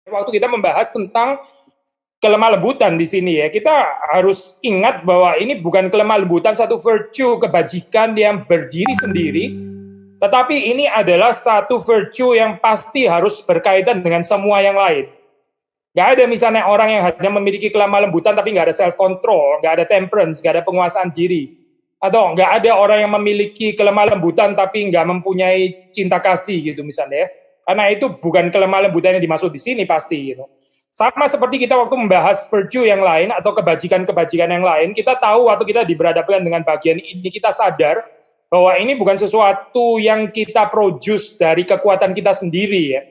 Waktu kita membahas tentang kelemah lembutan di sini ya, kita harus ingat bahwa ini bukan kelemah lembutan satu virtue kebajikan yang berdiri sendiri, tetapi ini adalah satu virtue yang pasti harus berkaitan dengan semua yang lain. Gak ada misalnya orang yang hanya memiliki kelemah lembutan tapi gak ada self control, gak ada temperance, gak ada penguasaan diri. Atau gak ada orang yang memiliki kelemah lembutan tapi gak mempunyai cinta kasih gitu misalnya ya. Karena itu bukan kelemah lembutan yang dimaksud di sini pasti gitu. Sama seperti kita waktu membahas virtue yang lain atau kebajikan-kebajikan yang lain, kita tahu waktu kita diberhadapkan dengan bagian ini, kita sadar bahwa ini bukan sesuatu yang kita produce dari kekuatan kita sendiri ya.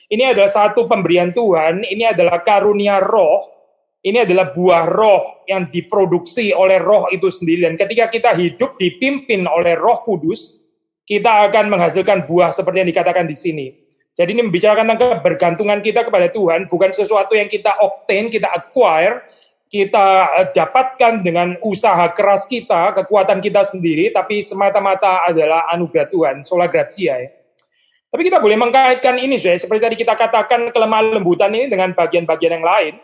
Ini adalah satu pemberian Tuhan, ini adalah karunia roh, ini adalah buah roh yang diproduksi oleh roh itu sendiri. Dan ketika kita hidup dipimpin oleh Roh Kudus, kita akan menghasilkan buah seperti yang dikatakan di sini. Jadi ini membicarakan tentang kebergantungan kita kepada Tuhan, bukan sesuatu yang kita obtain, kita acquire, kita dapatkan dengan usaha keras kita, kekuatan kita sendiri, tapi semata-mata adalah anugerah Tuhan, sola gratia ya. Tapi kita boleh mengkaitkan ini, seperti tadi kita katakan kelemah lembutan ini dengan bagian-bagian yang lain.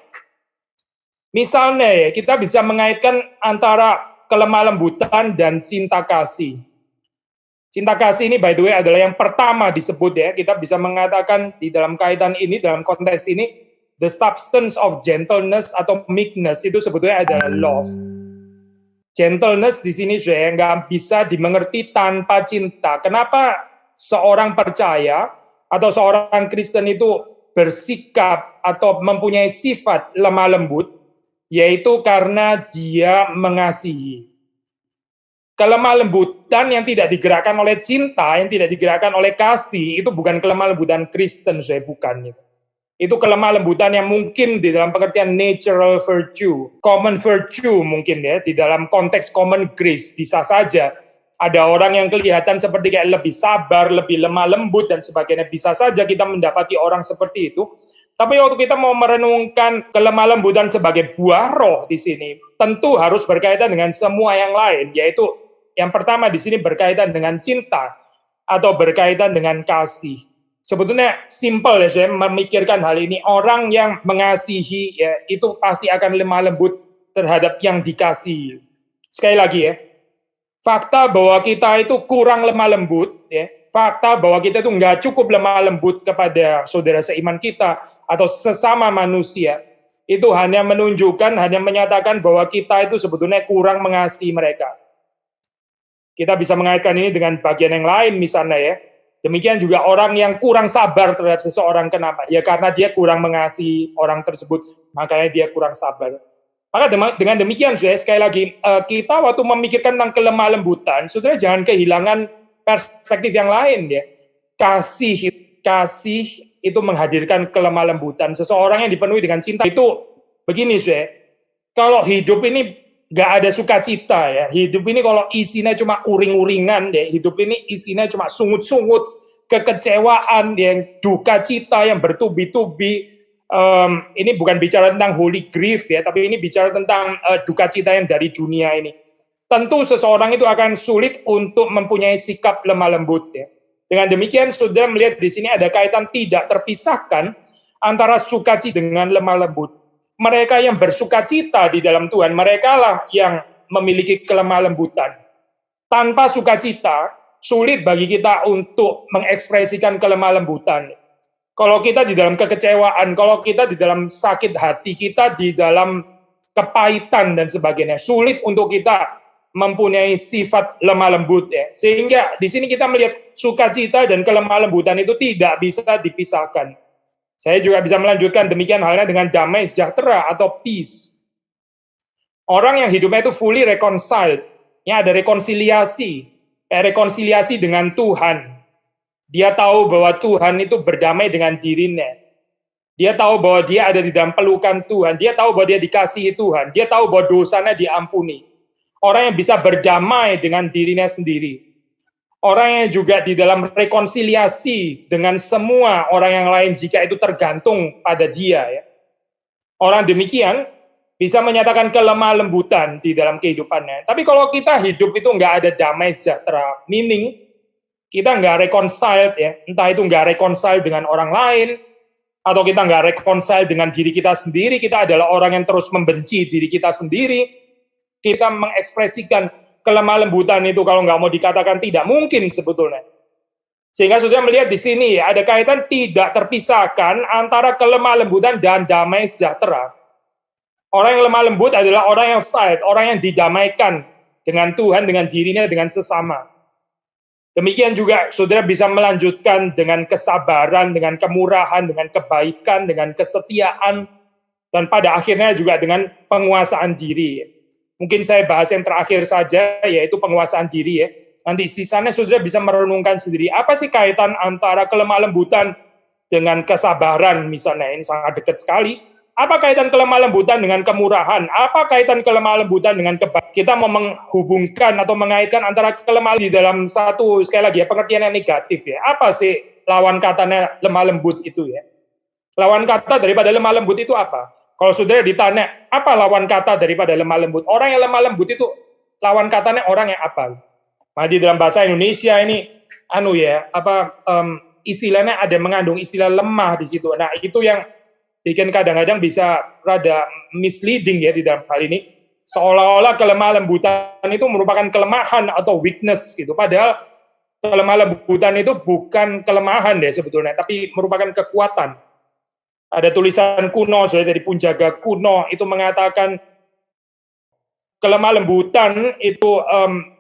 Misalnya ya, kita bisa mengaitkan antara kelemah lembutan dan cinta kasih. Cinta kasih ini by the way adalah yang pertama disebut ya, kita bisa mengatakan di dalam kaitan ini, dalam konteks ini, the substance of gentleness atau meekness itu sebetulnya adalah love. Gentleness di sini saya nggak bisa dimengerti tanpa cinta. Kenapa seorang percaya atau seorang Kristen itu bersikap atau mempunyai sifat lemah lembut, yaitu karena dia mengasihi. Kelemah lembutan yang tidak digerakkan oleh cinta, yang tidak digerakkan oleh kasih, itu bukan kelemah lembutan Kristen, saya bukan. Itu kelemah lembutan yang mungkin di dalam pengertian natural virtue, common virtue mungkin ya, di dalam konteks common grace, bisa saja. Ada orang yang kelihatan seperti kayak lebih sabar, lebih lemah lembut, dan sebagainya. Bisa saja kita mendapati orang seperti itu. Tapi waktu kita mau merenungkan kelemah lembutan sebagai buah roh di sini, tentu harus berkaitan dengan semua yang lain, yaitu yang pertama di sini berkaitan dengan cinta atau berkaitan dengan kasih. Sebetulnya simple ya, saya memikirkan hal ini. Orang yang mengasihi ya itu pasti akan lemah lembut terhadap yang dikasihi. Sekali lagi ya, fakta bahwa kita itu kurang lemah lembut, ya, fakta bahwa kita itu nggak cukup lemah lembut kepada saudara seiman kita atau sesama manusia, itu hanya menunjukkan, hanya menyatakan bahwa kita itu sebetulnya kurang mengasihi mereka. Kita bisa mengaitkan ini dengan bagian yang lain misalnya ya. Demikian juga orang yang kurang sabar terhadap seseorang, kenapa? Ya karena dia kurang mengasihi orang tersebut, makanya dia kurang sabar. Maka dengan demikian, sekali lagi, kita waktu memikirkan tentang kelemah lembutan, saudara jangan kehilangan perspektif yang lain ya. Kasih itu menghadirkan kelemah lembutan. Seseorang yang dipenuhi dengan cinta itu begini, kalau hidup ini gak ada sukacita ya. Hidup ini kalau isinya cuma uring-uringan deh. Hidup ini isinya cuma sungut-sungut, kekecewaan, yang duka cita yang bertubi-tubi. Ini bukan bicara tentang holy grief ya, tapi ini bicara tentang duka cita yang dari dunia ini. Tentu seseorang itu akan sulit untuk mempunyai sikap lemah lembut ya. Dengan demikian saudara melihat di sini ada kaitan tidak terpisahkan antara sukacita dengan lemah lembut. Mereka yang bersukacita di dalam Tuhan, merekalah yang memiliki kelemah lembutan. Tanpa sukacita, sulit bagi kita untuk mengekspresikan kelemah lembutan. Kalau kita di dalam kekecewaan, kalau kita di dalam sakit hati, kita di dalam kepahitan dan sebagainya, sulit untuk kita mempunyai sifat lemah lembut ya. Sehingga di sini kita melihat sukacita dan kelemah lembutan itu tidak bisa dipisahkan. Saya juga bisa melanjutkan demikian halnya dengan damai sejahtera atau peace. Orang yang hidupnya itu fully reconciled, ya ada rekonsiliasi, rekonsiliasi dengan Tuhan. Dia tahu bahwa Tuhan itu berdamai dengan dirinya. Dia tahu bahwa dia ada di dalam pelukan Tuhan. Dia tahu bahwa dia dikasihi Tuhan. Dia tahu bahwa dosanya diampuni. Orang yang bisa berdamai dengan dirinya sendiri. Orang yang juga di dalam rekonsiliasi dengan semua orang yang lain jika itu tergantung pada dia. Ya. Orang demikian bisa menyatakan kelemah lembutan di dalam kehidupannya. Tapi kalau kita hidup itu nggak ada damai sejahtera, meaning kita nggak reconciled ya, entah itu nggak reconciled dengan orang lain, atau kita nggak reconcile dengan diri kita sendiri, kita adalah orang yang terus membenci diri kita sendiri, kita mengekspresikan kelemah lembutan itu kalau nggak mau dikatakan tidak mungkin sebetulnya. Sehingga sudah melihat di sini ada kaitan tidak terpisahkan antara kelemah lembutan dan damai sejahtera. Orang yang lemah lembut adalah orang yang side, orang yang didamaikan dengan Tuhan, dengan dirinya, dengan sesama. Demikian juga saudara bisa melanjutkan dengan kesabaran, dengan kemurahan, dengan kebaikan, dengan kesetiaan, dan pada akhirnya juga dengan penguasaan diri. Mungkin saya bahas yang terakhir saja, yaitu penguasaan diri ya. Nanti sisanya saudara bisa merenungkan sendiri. Apa sih kaitan antara kelemah lembutan dengan kesabaran misalnya? Ini sangat dekat sekali. Apa kaitan kelemah lembutan dengan kemurahan? Apa kaitan kelemah lembutan dengan kebaikan? Kita mau menghubungkan atau mengaitkan antara kelemah di dalam satu, sekali lagi ya, pengertian yang negatif ya. Apa sih lawan katanya lemah lembut itu ya? Lawan kata daripada lemah lembut itu apa? Kalau saudara ditanya, apa lawan kata daripada lemah lembut? Orang yang lemah lembut itu, lawan katanya orang yang apa? Nah, di dalam bahasa Indonesia ini, istilahnya ada mengandung istilah lemah di situ. Nah, itu yang bikin kadang-kadang bisa rada misleading ya di dalam hal ini, seolah-olah kelemah lembutan itu merupakan kelemahan atau weakness gitu, padahal kelemah lembutan itu bukan kelemahan deh sebetulnya, tapi merupakan kekuatan. Ada tulisan kuno dari penjaga kuno itu mengatakan kelemah lembutan itu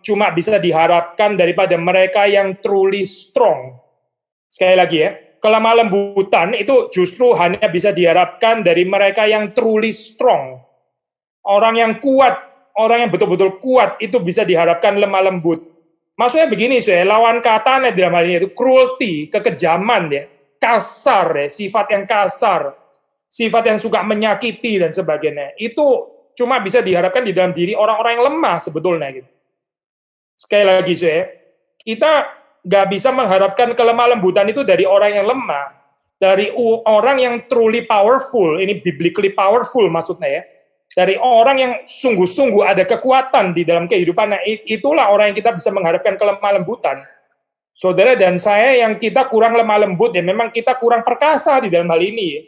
cuma bisa diharapkan daripada mereka yang truly strong. Sekali lagi ya, kelemah lembutan itu justru hanya bisa diharapkan dari mereka yang truly strong. Orang yang kuat, orang yang betul-betul kuat itu bisa diharapkan lemah lembut. Maksudnya begini, lawan katanya dalam hal ini itu cruelty, kekejaman ya, kasar ya, sifat yang kasar, sifat yang suka menyakiti dan sebagainya. Itu cuma bisa diharapkan di dalam diri orang-orang yang lemah sebetulnya gitu. Sekali lagi kita nggak bisa mengharapkan kelemah lembutan itu dari orang yang lemah, dari orang yang truly powerful, ini biblically powerful maksudnya ya, dari orang yang sungguh-sungguh ada kekuatan di dalam kehidupannya, itulah orang yang kita bisa mengharapkan kelemah lembutan. Saudara dan saya yang kita kurang lemah lembut, ya memang kita kurang perkasa di dalam hal ini.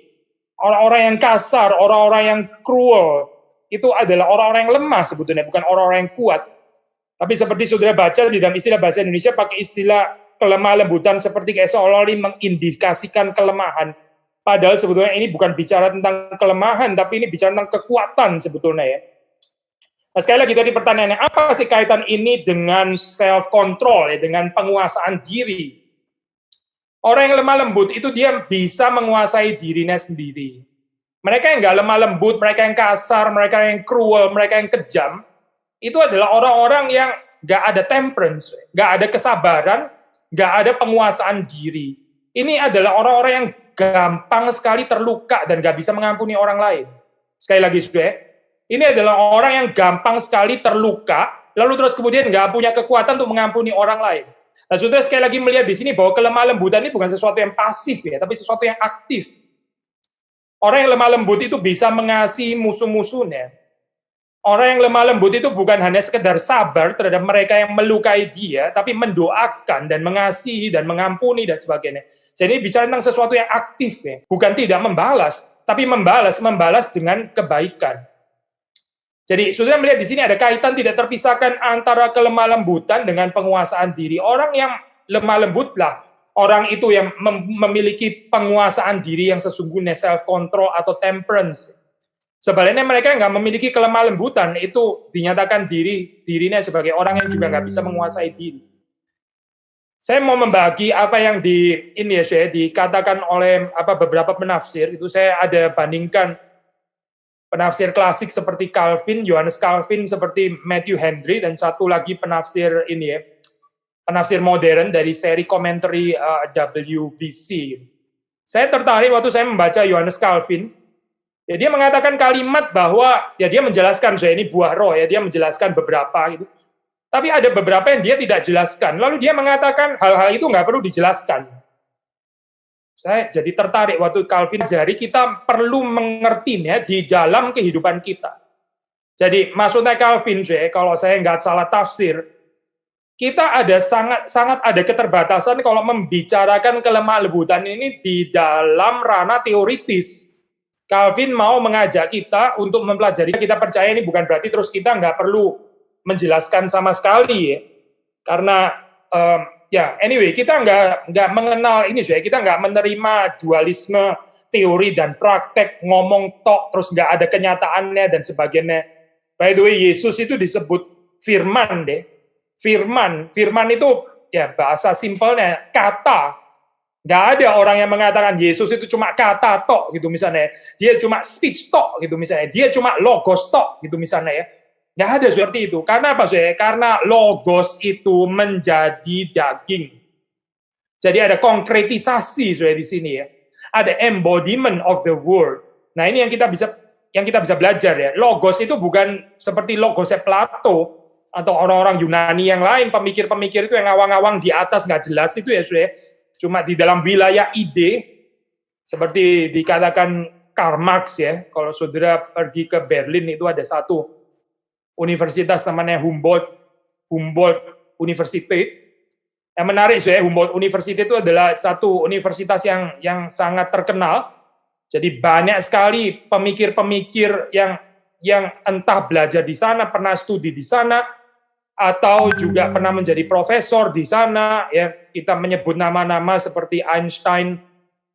Orang-orang yang kasar, orang-orang yang cruel, itu adalah orang-orang yang lemah sebetulnya, bukan orang-orang yang kuat. Tapi seperti saudara baca di dalam istilah bahasa Indonesia pakai istilah kelemah lembutan seperti kayak seolah-olah mengindikasikan kelemahan. Padahal sebetulnya ini bukan bicara tentang kelemahan, tapi ini bicara tentang kekuatan sebetulnya ya. Nah, sekali lagi tadi pertanyaannya, apa sih kaitan ini dengan self-control ya, dengan penguasaan diri? Orang yang lemah lembut itu dia bisa menguasai dirinya sendiri. Mereka yang nggak lemah lembut, mereka yang kasar, mereka yang cruel, mereka yang kejam, itu adalah orang-orang yang nggak ada temperance, nggak ada kesabaran, nggak ada penguasaan diri. Ini adalah orang-orang yang gampang sekali terluka dan nggak bisa mengampuni orang lain. Sekali lagi, ini adalah orang yang gampang sekali terluka, lalu terus kemudian nggak punya kekuatan untuk mengampuni orang lain. Nah, saudara sekali lagi melihat di sini bahwa kelemah lembutan ini bukan sesuatu yang pasif ya, tapi sesuatu yang aktif. Orang yang lemah lembut itu bisa mengasihi musuh-musuhnya. Orang yang lemah lembut itu bukan hanya sekedar sabar terhadap mereka yang melukai dia, tapi mendoakan dan mengasihi dan mengampuni dan sebagainya. Jadi bicara tentang sesuatu yang aktif ya, bukan tidak membalas, tapi membalas dengan kebaikan. Jadi saudara melihat di sini ada kaitan tidak terpisahkan antara kelemah lembutan dengan penguasaan diri. Orang yang lemah lembutlah orang itu yang memiliki penguasaan diri yang sesungguhnya, self control atau temperance. Sebaliknya mereka yang nggak memiliki kelemah lembutan itu dinyatakan dirinya sebagai orang yang juga nggak bisa menguasai diri. Saya mau membagi apa yang dikatakan oleh beberapa penafsir, itu saya ada bandingkan penafsir klasik seperti Calvin, Johannes Calvin, seperti Matthew Henry, dan satu lagi penafsir penafsir modern dari seri komentari WBC. Saya tertarik waktu saya membaca Johannes Calvin. Ya, dia mengatakan kalimat bahwa ya dia menjelaskan ini buah roh ya, dia menjelaskan beberapa gitu. Tapi ada beberapa yang dia tidak jelaskan. Lalu dia mengatakan hal-hal itu nggak perlu dijelaskan. Saya jadi tertarik waktu Calvin ajari kita perlu mengertinya di dalam kehidupan kita. Jadi maksudnya Calvin kalau saya nggak salah tafsir, kita ada sangat ada keterbatasan kalau membicarakan kelemah lembutan ini di dalam ranah teoritis. Calvin mau mengajak kita untuk mempelajari. Kita percaya ini bukan berarti terus kita nggak perlu menjelaskan sama sekali ya. Karena anyway, kita nggak mengenal ini, kita nggak menerima dualisme teori dan praktek, ngomong tok terus nggak ada kenyataannya dan sebagainya. By the way, Yesus itu disebut firman deh. Firman itu ya bahasa simpelnya kata. Nggak ada orang yang mengatakan Yesus itu cuma kata tok gitu misalnya. Dia cuma speech tok gitu misalnya. Dia cuma logos tok gitu misalnya ya. Nggak ada seperti itu. Karena apa sih? Karena logos itu menjadi daging. Jadi ada konkretisasi di sini ya. Ada embodiment of the word. Nah ini yang kita bisa belajar ya. Logos itu bukan seperti logosnya Plato atau orang-orang Yunani yang lain, pemikir-pemikir itu yang ngawang-ngawang di atas nggak jelas itu ya, cuma di dalam wilayah ide, seperti dikatakan Karl Marx ya. Kalau saudara pergi ke Berlin itu ada satu universitas namanya Humboldt University. Yang menarik Humboldt University itu adalah satu universitas yang sangat terkenal. Jadi banyak sekali pemikir-pemikir yang entah belajar di sana, pernah studi di sana, atau juga pernah menjadi profesor di sana. Ya, kita menyebut nama-nama seperti Einstein,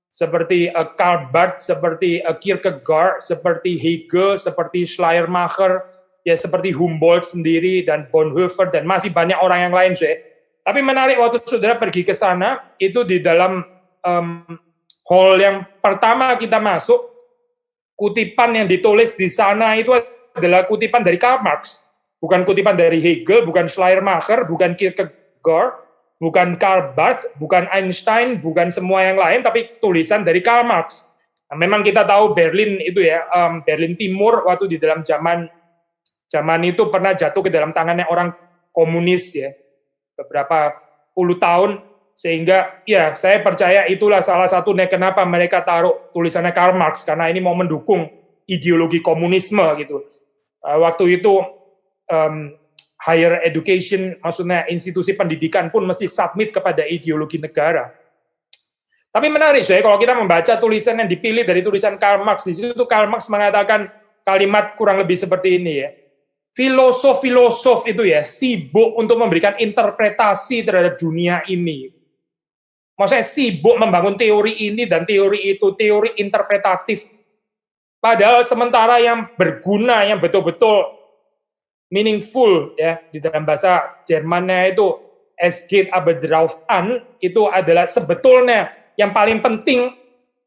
seperti Karl Barth, seperti Kierkegaard, seperti Hegel, seperti Schleiermacher, ya seperti Humboldt sendiri dan Bonhoeffer dan masih banyak orang yang lain. Tapi menarik waktu saudara pergi ke sana, itu di dalam hall yang pertama kita masuk, kutipan yang ditulis di sana itu adalah kutipan dari Karl Marx. Bukan kutipan dari Hegel, bukan Schleiermacher, bukan Kierkegaard, bukan Karl Barth, bukan Einstein, bukan semua yang lain, tapi tulisan dari Karl Marx. Nah, memang kita tahu Berlin itu ya, Berlin Timur waktu di dalam zaman itu pernah jatuh ke dalam tangannya orang komunis ya, beberapa puluh tahun, sehingga ya saya percaya itulah salah satunya kenapa mereka taruh tulisannya Karl Marx, karena ini mau mendukung ideologi komunisme gitu. Waktu itu higher education, maksudnya institusi pendidikan pun mesti submit kepada ideologi negara. Tapi menarik, kalau kita membaca tulisan yang dipilih dari tulisan Karl Marx, di situ Karl Marx mengatakan kalimat kurang lebih seperti ini ya. Filosof-filosof itu ya sibuk untuk memberikan interpretasi terhadap dunia ini. Maksudnya sibuk membangun teori ini dan teori itu, teori interpretatif. Padahal sementara yang berguna, yang betul-betul meaningful ya di dalam bahasa Jermannya itu es geht aber drauf an, itu adalah sebetulnya yang paling penting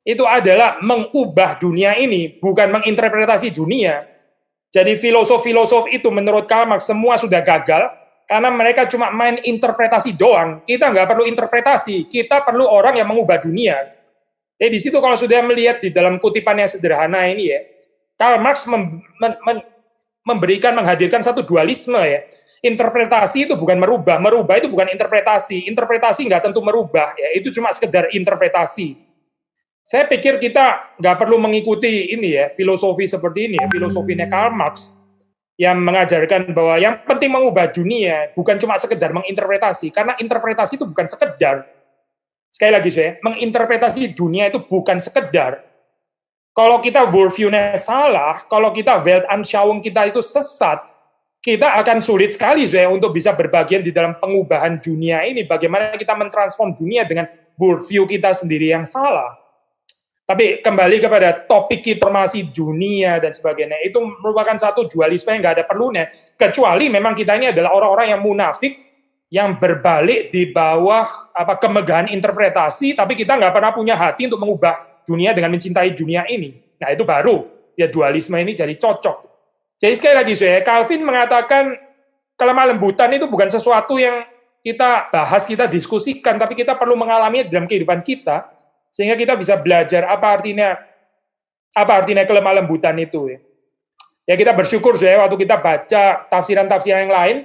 itu adalah mengubah dunia ini, bukan menginterpretasi dunia. Jadi filosof-filosof itu menurut Karl Marx semua sudah gagal karena mereka cuma main interpretasi doang. Kita nggak perlu interpretasi, kita perlu orang yang mengubah dunia. Jadi di situ kalau sudah melihat di dalam kutipan yang sederhana ini ya, Karl Marx menghadirkan satu dualisme ya. Interpretasi itu bukan merubah itu bukan interpretasi nggak tentu merubah ya, itu cuma sekedar interpretasi. Saya pikir kita nggak perlu mengikuti ini ya, filosofi seperti ini ya, filosofinya Karl Marx yang mengajarkan bahwa yang penting mengubah dunia bukan cuma sekedar menginterpretasi, karena interpretasi itu bukan sekedar. Sekali lagi menginterpretasi dunia itu bukan sekedar. Kalau kita worldview-nya salah, kalau kita Weltanschauung kita itu sesat, kita akan sulit sekali untuk bisa berbagian di dalam pengubahan dunia ini. Bagaimana kita mentransform dunia dengan worldview kita sendiri yang salah. Tapi kembali kepada topik informasi dunia dan sebagainya, itu merupakan satu dualisme yang nggak ada perlunya. Kecuali memang kita ini adalah orang-orang yang munafik, yang berbalik di bawah kemegahan interpretasi, tapi kita nggak pernah punya hati untuk mengubah dunia dengan mencintai dunia ini. Nah itu baru ya dualisme ini jadi cocok. Jadi sekali lagi Calvin mengatakan kelemah lembutan itu bukan sesuatu yang kita bahas, kita diskusikan, tapi kita perlu mengalaminya dalam kehidupan kita sehingga kita bisa belajar apa artinya kelemah lembutan itu ya. Ya kita bersyukur waktu kita baca tafsiran-tafsiran yang lain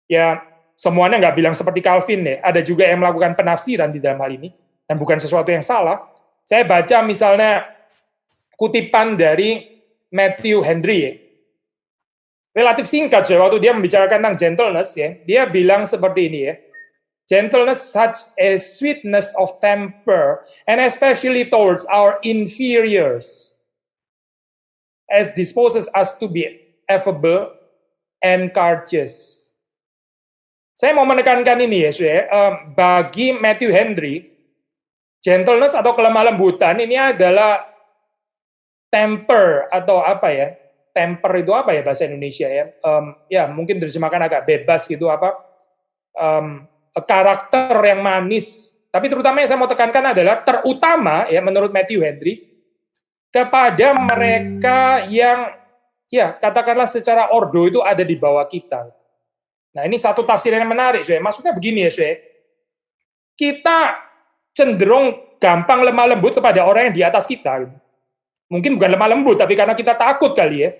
ya semuanya nggak bilang seperti Calvin ya. Ada juga yang melakukan penafsiran di dalam hal ini dan bukan sesuatu yang salah. Saya baca misalnya kutipan dari Matthew Henry. relatif singkat ya, waktu dia membicarakan tentang gentleness ya, dia bilang seperti ini ya. Gentleness such as sweetness of temper and especially towards our inferiors as disposes us to be affable and courteous. Saya mau menekankan ini ya, bagi Matthew Henry, gentleness atau kelemah lembutan ini adalah temper atau apa ya? Temper itu apa ya bahasa Indonesia ya? Ya mungkin terjemahkan agak bebas gitu apa? Karakter yang manis. Tapi terutama yang saya mau tekankan adalah terutama ya menurut Matthew Henry kepada mereka yang ya katakanlah secara ordo itu ada di bawah kita. Nah ini satu tafsir yang menarik, maksudnya begini ya, kita cenderung gampang lemah lembut kepada orang yang di atas kita. Mungkin bukan lemah lembut, tapi karena kita takut kali ya.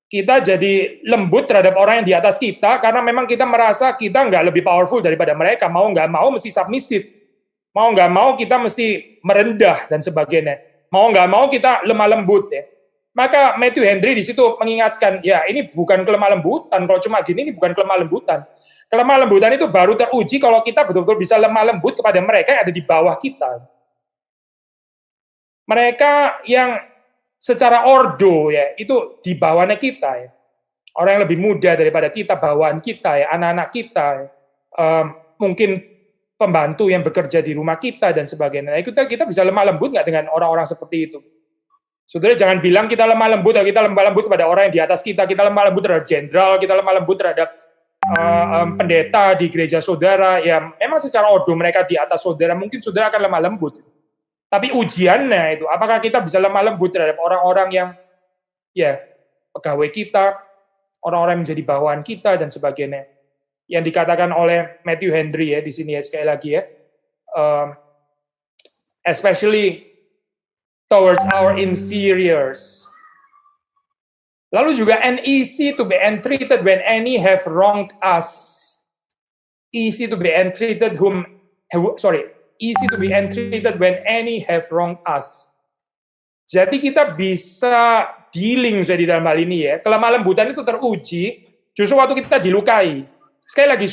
Kita jadi lembut terhadap orang yang di atas kita, karena memang kita merasa kita nggak lebih powerful daripada mereka, mau nggak mau mesti submisif, mau nggak mau kita mesti merendah, dan sebagainya. Mau nggak mau kita lemah lembut ya. Maka Matthew Henry di situ mengingatkan, ya ini bukan kelemah lembutan, kalau cuma gini ini bukan kelemah lembutan. Kelemah lembutan itu baru teruji kalau kita betul-betul bisa lemah lembut kepada mereka yang ada di bawah kita. Mereka yang secara ordo ya, itu di bawahnya kita ya. Orang yang lebih muda daripada kita, bawaan kita ya, anak-anak kita ya. Mungkin pembantu yang bekerja di rumah kita dan sebagainya. Nah, kita bisa lemah lembut nggak dengan orang-orang seperti itu? Saudara jangan bilang kita lemah lembut kepada orang yang di atas kita lemah lembut terhadap jenderal, kita lemah lembut terhadap pendeta di gereja saudara, ya memang secara ordo mereka di atas saudara, mungkin saudara akan lemah lembut. Tapi ujiannya itu, apakah kita bisa lemah lembut terhadap orang-orang yang ya pegawai kita, orang-orang yang menjadi bawahan kita dan sebagainya. Yang dikatakan oleh Matthew Henry ya di sini ya sekali lagi ya, especially towards our inferiors. Lalu juga and easy to be entreated when any have wronged us. Easy to be entreated easy to be entreated when any have wronged us. Jadi kita bisa dealing di dalam hal ini ya. Kelemah lembutan itu teruji justru waktu kita dilukai. Sekali lagi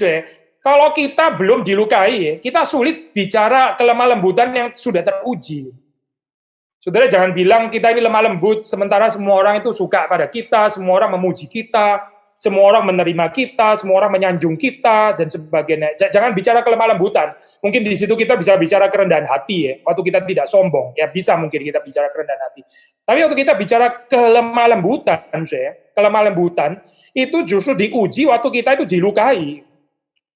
kalau kita belum dilukai ya, kita sulit bicara kelemah lembutan yang sudah teruji. Saudara jangan bilang kita ini lemah lembut, sementara semua orang itu suka pada kita, semua orang memuji kita, semua orang menerima kita, semua orang menyanjung kita, dan sebagainya. Jangan bicara kelemah lembutan. Mungkin di situ kita bisa bicara kerendahan hati ya, waktu kita tidak sombong. Ya bisa mungkin kita bicara kerendahan hati. Tapi waktu kita bicara kelemah lembutan itu justru diuji waktu kita itu dilukai.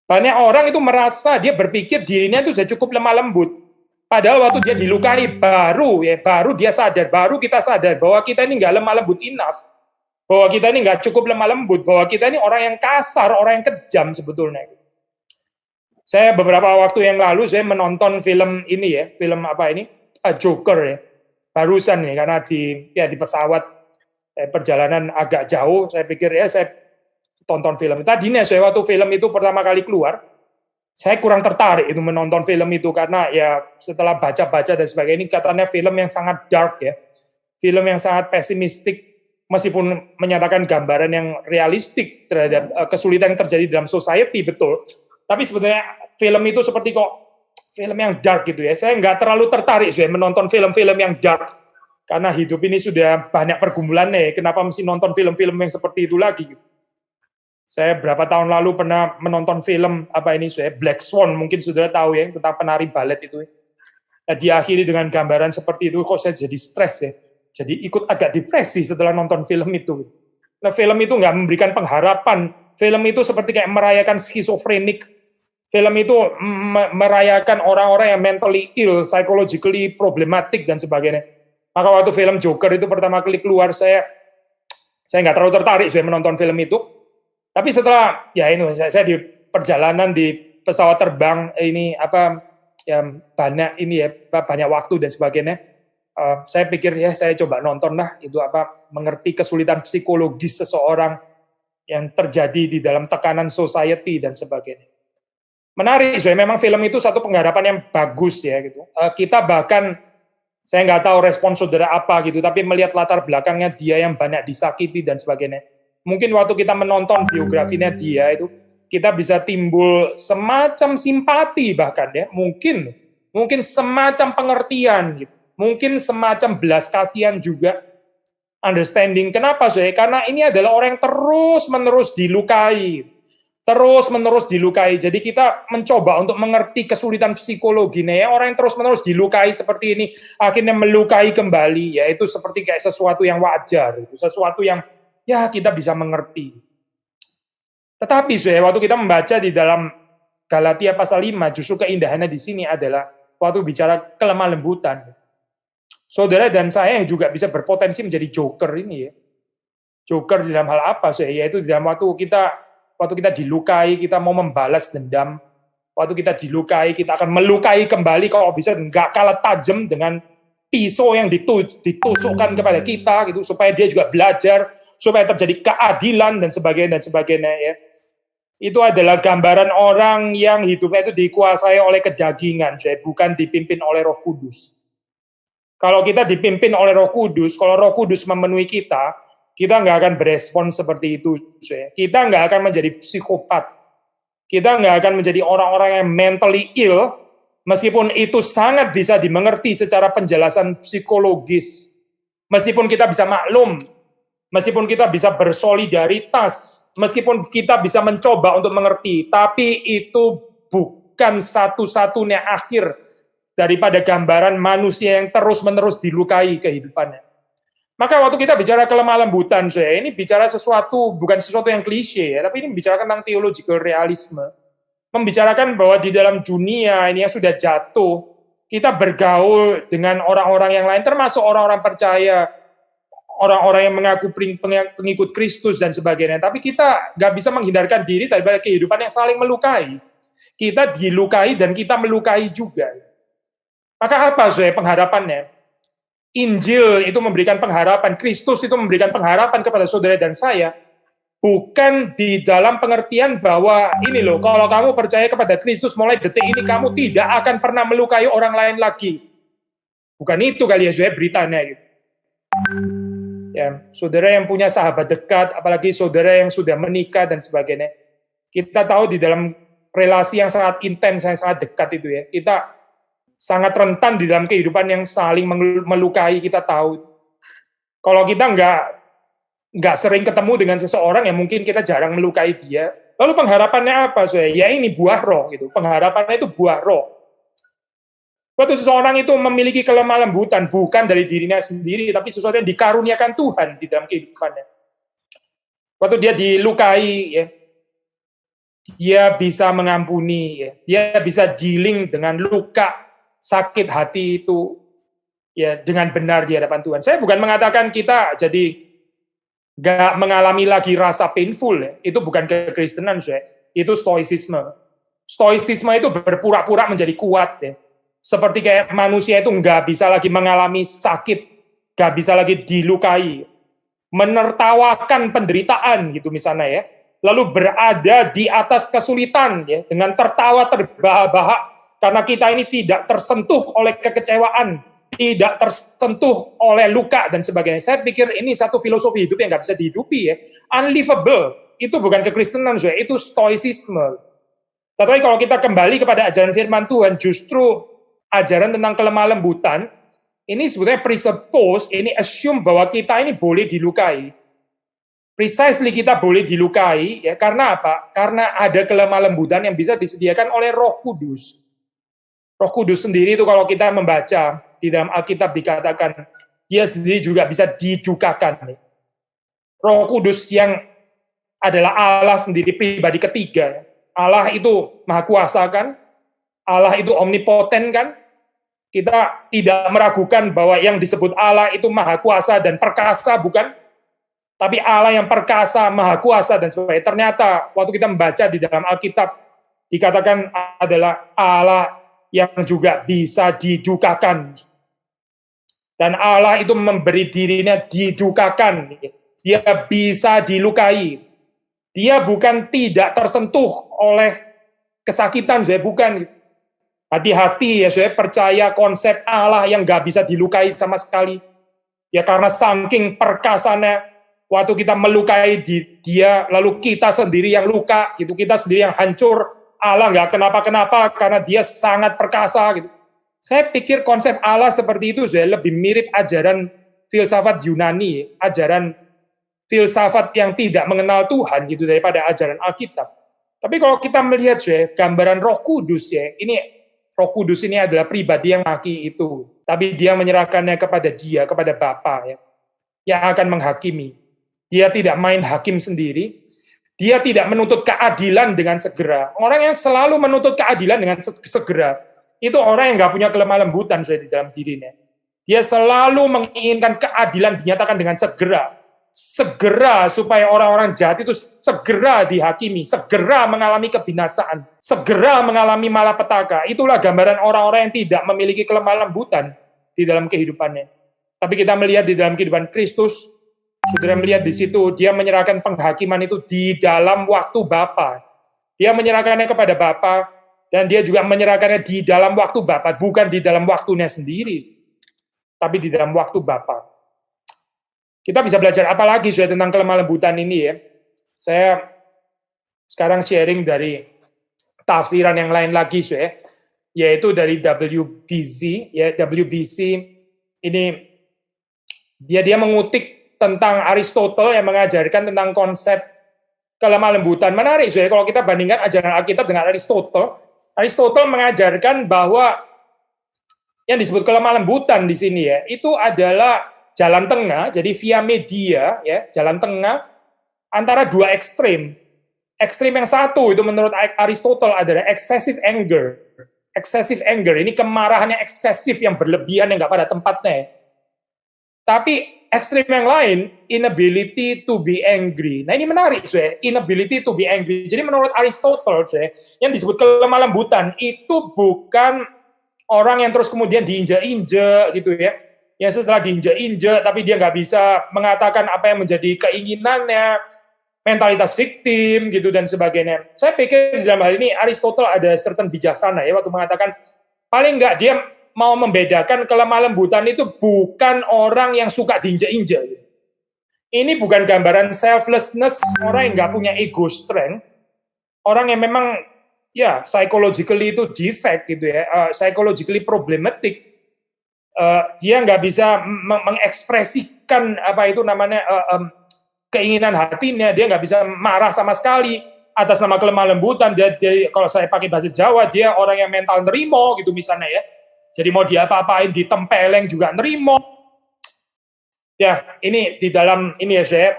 Banyak orang itu merasa dia berpikir dirinya itu sudah cukup lemah lembut. Padahal waktu dia dilukai baru dia sadar, baru kita sadar bahwa kita ini nggak lemah lembut enough, bahwa kita ini nggak cukup lemah lembut, bahwa kita ini orang yang kasar, orang yang kejam sebetulnya. Saya beberapa waktu yang lalu saya menonton film ini ya, film apa ini, Joker ya, barusan nih karena di pesawat perjalanan agak jauh, saya pikir ya saya tonton film. Tadinya saya waktu film itu pertama kali keluar, saya kurang tertarik itu menonton film itu karena ya setelah baca-baca dan sebagainya ini katanya film yang sangat dark ya, film yang sangat pesimistik meskipun menyatakan gambaran yang realistik terhadap kesulitan yang terjadi dalam society betul, tapi sebenarnya film itu seperti kok film yang dark gitu ya. Saya nggak terlalu tertarik menonton film-film yang dark karena hidup ini sudah banyak pergumulannya. Kenapa mesti nonton film-film yang seperti itu lagi? Saya berapa tahun lalu pernah menonton film Black Swan, mungkin saudara tahu ya tentang penari balet itu. Nah, diakhiri dengan gambaran seperti itu, kok saya jadi stres ya. Jadi ikut agak depresi setelah nonton film itu. Nah, film itu nggak memberikan pengharapan. Film itu seperti kayak merayakan skizofrenik. Film itu merayakan orang-orang yang mentally ill, psychologically problematic dan sebagainya. Maka waktu film Joker itu pertama kali keluar, saya nggak terlalu tertarik menonton film itu. Tapi setelah saya di perjalanan di pesawat terbang ini banyak waktu dan sebagainya, saya pikir ya saya coba nonton lah itu mengerti kesulitan psikologis seseorang yang terjadi di dalam tekanan society dan sebagainya. Menarik, memang film itu satu penggarapan yang bagus ya gitu. Kita bahkan saya nggak tahu respon saudara apa gitu, tapi melihat latar belakangnya dia yang banyak disakiti dan sebagainya. mungkin waktu kita menonton biografinya dia itu, kita bisa timbul semacam simpati bahkan ya, mungkin semacam pengertian gitu, mungkin semacam belas kasihan juga, understanding. Kenapa sih? Karena ini adalah orang yang terus-menerus dilukai. Terus-menerus dilukai. Jadi kita mencoba untuk mengerti kesulitan psikologinya ya. Orang yang terus-menerus dilukai seperti ini, akhirnya melukai kembali. Ya itu seperti kayak sesuatu yang wajar. Sesuatu yang ya kita bisa mengerti. Tetapi waktu kita membaca di dalam Galatia pasal 5, justru keindahannya di sini adalah waktu bicara kelemah lembutan. Saudara dan saya yang juga bisa berpotensi menjadi joker ini ya. Joker di dalam hal apa sih? Yaitu di dalam waktu kita dilukai, kita mau membalas dendam. Waktu kita dilukai, kita akan melukai kembali kalau bisa nggak kalah tajam dengan pisau yang ditusukkan kepada kita gitu, supaya dia juga belajar, supaya terjadi keadilan dan sebagainya ya. Itu adalah gambaran orang yang hidupnya itu dikuasai oleh kedagingan, bukan dipimpin oleh Roh Kudus. Kalau kita dipimpin oleh Roh Kudus, kalau Roh Kudus memenuhi kita nggak akan berespon seperti itu. Kita nggak akan menjadi psikopat. Kita nggak akan menjadi orang-orang yang mentally ill, meskipun itu sangat bisa dimengerti secara penjelasan psikologis. Meskipun kita bisa maklum, meskipun kita bisa bersolidaritas, meskipun kita bisa mencoba untuk mengerti, tapi itu bukan satu-satunya akhir daripada gambaran manusia yang terus-menerus dilukai kehidupannya. Maka waktu kita bicara kelemah lembutan, ini bicara bukan sesuatu yang klise, ya, tapi ini bicara tentang theological realisme. Membicarakan bahwa di dalam dunia ini yang sudah jatuh, kita bergaul dengan orang-orang yang lain, termasuk orang-orang percaya, orang-orang yang mengaku pengikut Kristus dan sebagainya. Tapi kita nggak bisa menghindarkan diri daripada kehidupan yang saling melukai. Kita dilukai dan kita melukai juga. Maka apa pengharapannya? Injil itu memberikan pengharapan, Kristus itu memberikan pengharapan kepada saudara dan saya, bukan di dalam pengertian bahwa ini loh, kalau kamu percaya kepada Kristus mulai detik ini kamu tidak akan pernah melukai orang lain lagi. Bukan itu kali ya beritanya gitu. Ya, saudara yang punya sahabat dekat, apalagi saudara yang sudah menikah dan sebagainya, kita tahu di dalam relasi yang sangat intens, yang sangat dekat itu ya, kita sangat rentan di dalam kehidupan yang saling melukai. Kita tahu kalau kita nggak sering ketemu dengan seseorang yang mungkin kita jarang melukai dia, lalu pengharapannya apa? Ya ini buah roh gitu. Pengharapannya itu buah roh. Waktu seseorang itu memiliki kelemah lembutan bukan dari dirinya sendiri, tapi sesuatu yang dikaruniakan Tuhan di dalam kehidupannya. Waktu dia dilukai, ya, dia bisa mengampuni, ya, dia bisa dealing dengan luka sakit hati itu ya dengan benar di hadapan Tuhan. Saya bukan mengatakan kita jadi nggak mengalami lagi rasa painful, ya. Itu bukan kekristenan, itu stoicisme. Stoicisme itu berpura-pura menjadi kuat, ya. Seperti kayak manusia itu nggak bisa lagi mengalami sakit, nggak bisa lagi dilukai, menertawakan penderitaan gitu misalnya ya, lalu berada di atas kesulitan ya dengan tertawa terbahak-bahak. Karena kita ini tidak tersentuh oleh kekecewaan, tidak tersentuh oleh luka dan sebagainya. Saya pikir ini satu filosofi hidup yang nggak bisa dihidupi ya. Unlivable, itu bukan kekristenan, itu stoicisme. Tetapi kalau kita kembali kepada ajaran firman Tuhan, justru ajaran tentang kelemah lembutan, ini sebetulnya presuppose, ini assume bahwa kita ini boleh dilukai. Precisely kita boleh dilukai, ya karena apa? Karena ada kelemah lembutan yang bisa disediakan oleh Roh Kudus. Roh Kudus sendiri itu kalau kita membaca di dalam Alkitab dikatakan dia sendiri juga bisa didukakan. Roh Kudus yang adalah Allah sendiri pribadi ketiga. Allah itu maha kuasa kan? Allah itu omnipoten kan? Kita tidak meragukan bahwa yang disebut Allah itu maha kuasa dan perkasa bukan? Tapi Allah yang perkasa, maha kuasa dan sebagainya. Ternyata waktu kita membaca di dalam Alkitab dikatakan adalah Allah yang juga bisa didukakan. Dan Allah itu memberi dirinya didukakan. Dia bisa dilukai. Dia bukan tidak tersentuh oleh kesakitan, bukan. Hati-hati ya, percaya konsep Allah yang nggak bisa dilukai sama sekali. Ya karena saking perkasanya, waktu kita melukai dia, lalu kita sendiri yang luka, gitu, kita sendiri yang hancur, Allah nggak kenapa-kenapa karena dia sangat perkasa, gitu. Saya pikir konsep Allah seperti itu lebih mirip ajaran filsafat Yunani, ajaran filsafat yang tidak mengenal Tuhan gitu daripada ajaran Alkitab. Tapi kalau kita melihat gambaran Roh Kudus ini Roh Kudus ini adalah pribadi yang maki itu, tapi dia menyerahkannya kepada dia, kepada Bapa yang akan menghakimi. Dia tidak main hakim sendiri, dia tidak menuntut keadilan dengan segera. Orang yang selalu menuntut keadilan dengan segera, itu orang yang nggak punya kelemah lembutan di dalam dirinya. Dia selalu menginginkan keadilan dinyatakan dengan segera. Segera supaya orang-orang jahat itu segera dihakimi, segera mengalami kebinasaan, segera mengalami malapetaka. Itulah gambaran orang-orang yang tidak memiliki kelemah lembutan di dalam kehidupannya. Tapi kita melihat di dalam kehidupan Kristus, saudara melihat di situ, dia menyerahkan penghakiman itu di dalam waktu Bapa. Dia menyerahkannya kepada Bapa, dan dia juga menyerahkannya di dalam waktu Bapa, bukan di dalam waktunya sendiri, tapi di dalam waktu Bapa. Kita bisa belajar apa lagi tentang kelemah lembutan ini ya. Saya sekarang sharing dari tafsiran yang lain lagi yaitu dari WBC ya. WBC ini dia mengutip tentang Aristotle yang mengajarkan tentang konsep kelemah lembutan. Menarik kalau kita bandingkan ajaran Alkitab dengan Aristotle. Aristotle mengajarkan bahwa yang disebut kelemah lembutan di sini ya, itu adalah jalan tengah, jadi via media, ya, jalan tengah antara dua ekstrim. Ekstrim yang satu itu menurut Aristotle adalah excessive anger. Excessive anger, ini kemarahannya eksesif yang berlebihan yang nggak pada tempatnya. Tapi ekstrim yang lain, inability to be angry. Nah ini menarik, inability to be angry. Jadi menurut Aristotle, yang disebut kelemah lembutan itu bukan orang yang terus kemudian diinjak-injak gitu ya. Yang setelah diinjak-injak, tapi dia nggak bisa mengatakan apa yang menjadi keinginannya, mentalitas victim, gitu, dan sebagainya. Saya pikir dalam hal ini Aristotle ada certain bijaksana ya, waktu mengatakan, paling nggak dia mau membedakan kelemah lembutan itu bukan orang yang suka diinjak-injak. Ini bukan gambaran selflessness, orang yang nggak punya ego strength, orang yang memang, ya, psychologically itu defect, gitu ya, psychologically problematic. Dia nggak bisa mengekspresikan apa itu namanya keinginan hatinya, dia nggak bisa marah sama sekali atas nama kelemah lembutan. Jadi kalau saya pakai bahasa Jawa, dia orang yang mental nerimo gitu misalnya ya. Jadi mau diapa-apain, ditempeleng juga nerimo. Ya, ini di dalam ini ya saya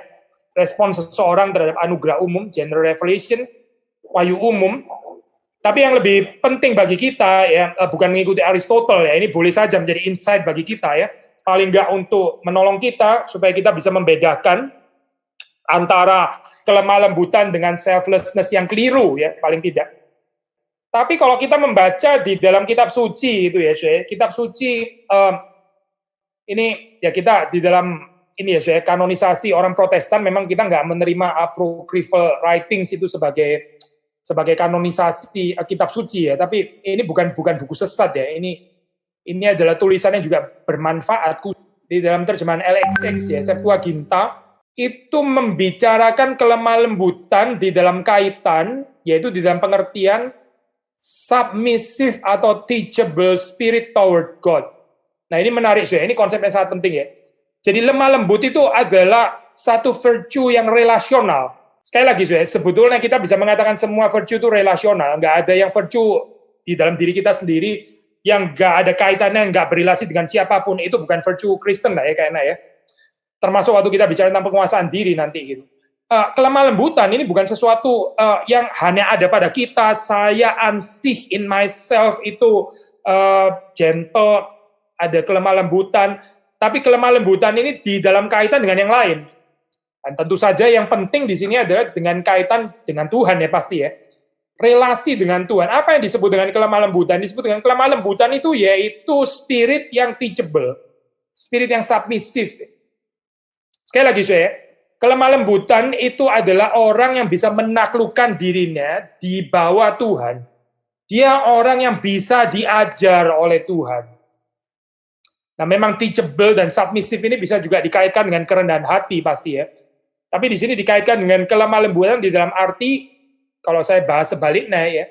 respons seseorang terhadap anugerah umum, general revelation, wahyu umum. Tapi yang lebih penting bagi kita ya bukan mengikuti Aristotle ya, ini boleh saja menjadi insight bagi kita ya, paling enggak untuk menolong kita supaya kita bisa membedakan antara kelemah lembutan dengan selflessness yang keliru ya, paling tidak. Tapi kalau kita membaca di dalam kitab suci itu ya, kitab suci ini ya kita di dalam ini ya, kanonisasi orang Protestan memang kita nggak menerima apocryphal writings itu sebagai kanonisasi kitab suci ya, tapi ini bukan buku sesat ya, ini adalah tulisan yang juga bermanfaat. Di dalam terjemahan LXX ya, Septuaginta, itu membicarakan kelemah lembutan di dalam kaitan, yaitu di dalam pengertian submissive atau teachable spirit toward God. Nah ini menarik ya, ini konsep yang sangat penting ya. Jadi lemah lembut itu adalah satu virtue yang relasional. Sekali lagi, sebetulnya kita bisa mengatakan semua virtue itu relasional. Nggak ada yang virtue di dalam diri kita sendiri yang nggak ada kaitannya, nggak berrelasi dengan siapapun. Itu bukan virtue Kristen lah ya, kayaknya ya. Termasuk waktu kita bicara tentang penguasaan diri nanti gitu. Kelemah lembutan ini bukan sesuatu yang hanya ada pada kita. Saya ansih in myself itu gentle, ada kelemah lembutan. Tapi kelemah lembutan ini di dalam kaitan dengan yang lain. Dan tentu saja yang penting di sini adalah dengan kaitan dengan Tuhan ya pasti ya. Relasi dengan Tuhan. Apa yang disebut dengan kelemah lembutan? Disebut dengan kelemah lembutan itu yaitu spirit yang teachable. Spirit yang submissive. Sekali lagi kelemah lembutan itu adalah orang yang bisa menaklukkan dirinya di bawah Tuhan. Dia orang yang bisa diajar oleh Tuhan. Nah memang teachable dan submissive ini bisa juga dikaitkan dengan kerendahan hati pasti ya. Tapi di sini dikaitkan dengan kelemah lembutan di dalam arti, kalau saya bahas sebaliknya ya,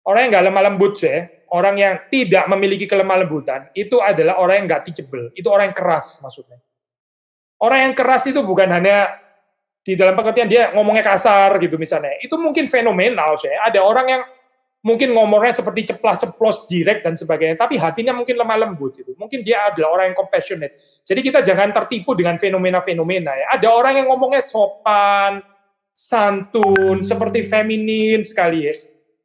orang yang nggak lemah lembut ya, orang yang tidak memiliki kelemah lembutan, itu adalah orang yang nggak teachable, itu orang yang keras maksudnya. Orang yang keras itu bukan hanya di dalam pengertian dia ngomongnya kasar gitu misalnya, itu mungkin fenomenal ya. Ada orang yang mungkin ngomongnya seperti ceplas-ceplos, direct dan sebagainya, tapi hatinya mungkin lemah lembut gitu. Mungkin dia adalah orang yang compassionate. Jadi kita jangan tertipu dengan fenomena-fenomena ya. Ada orang yang ngomongnya sopan, santun, seperti feminin sekali ya.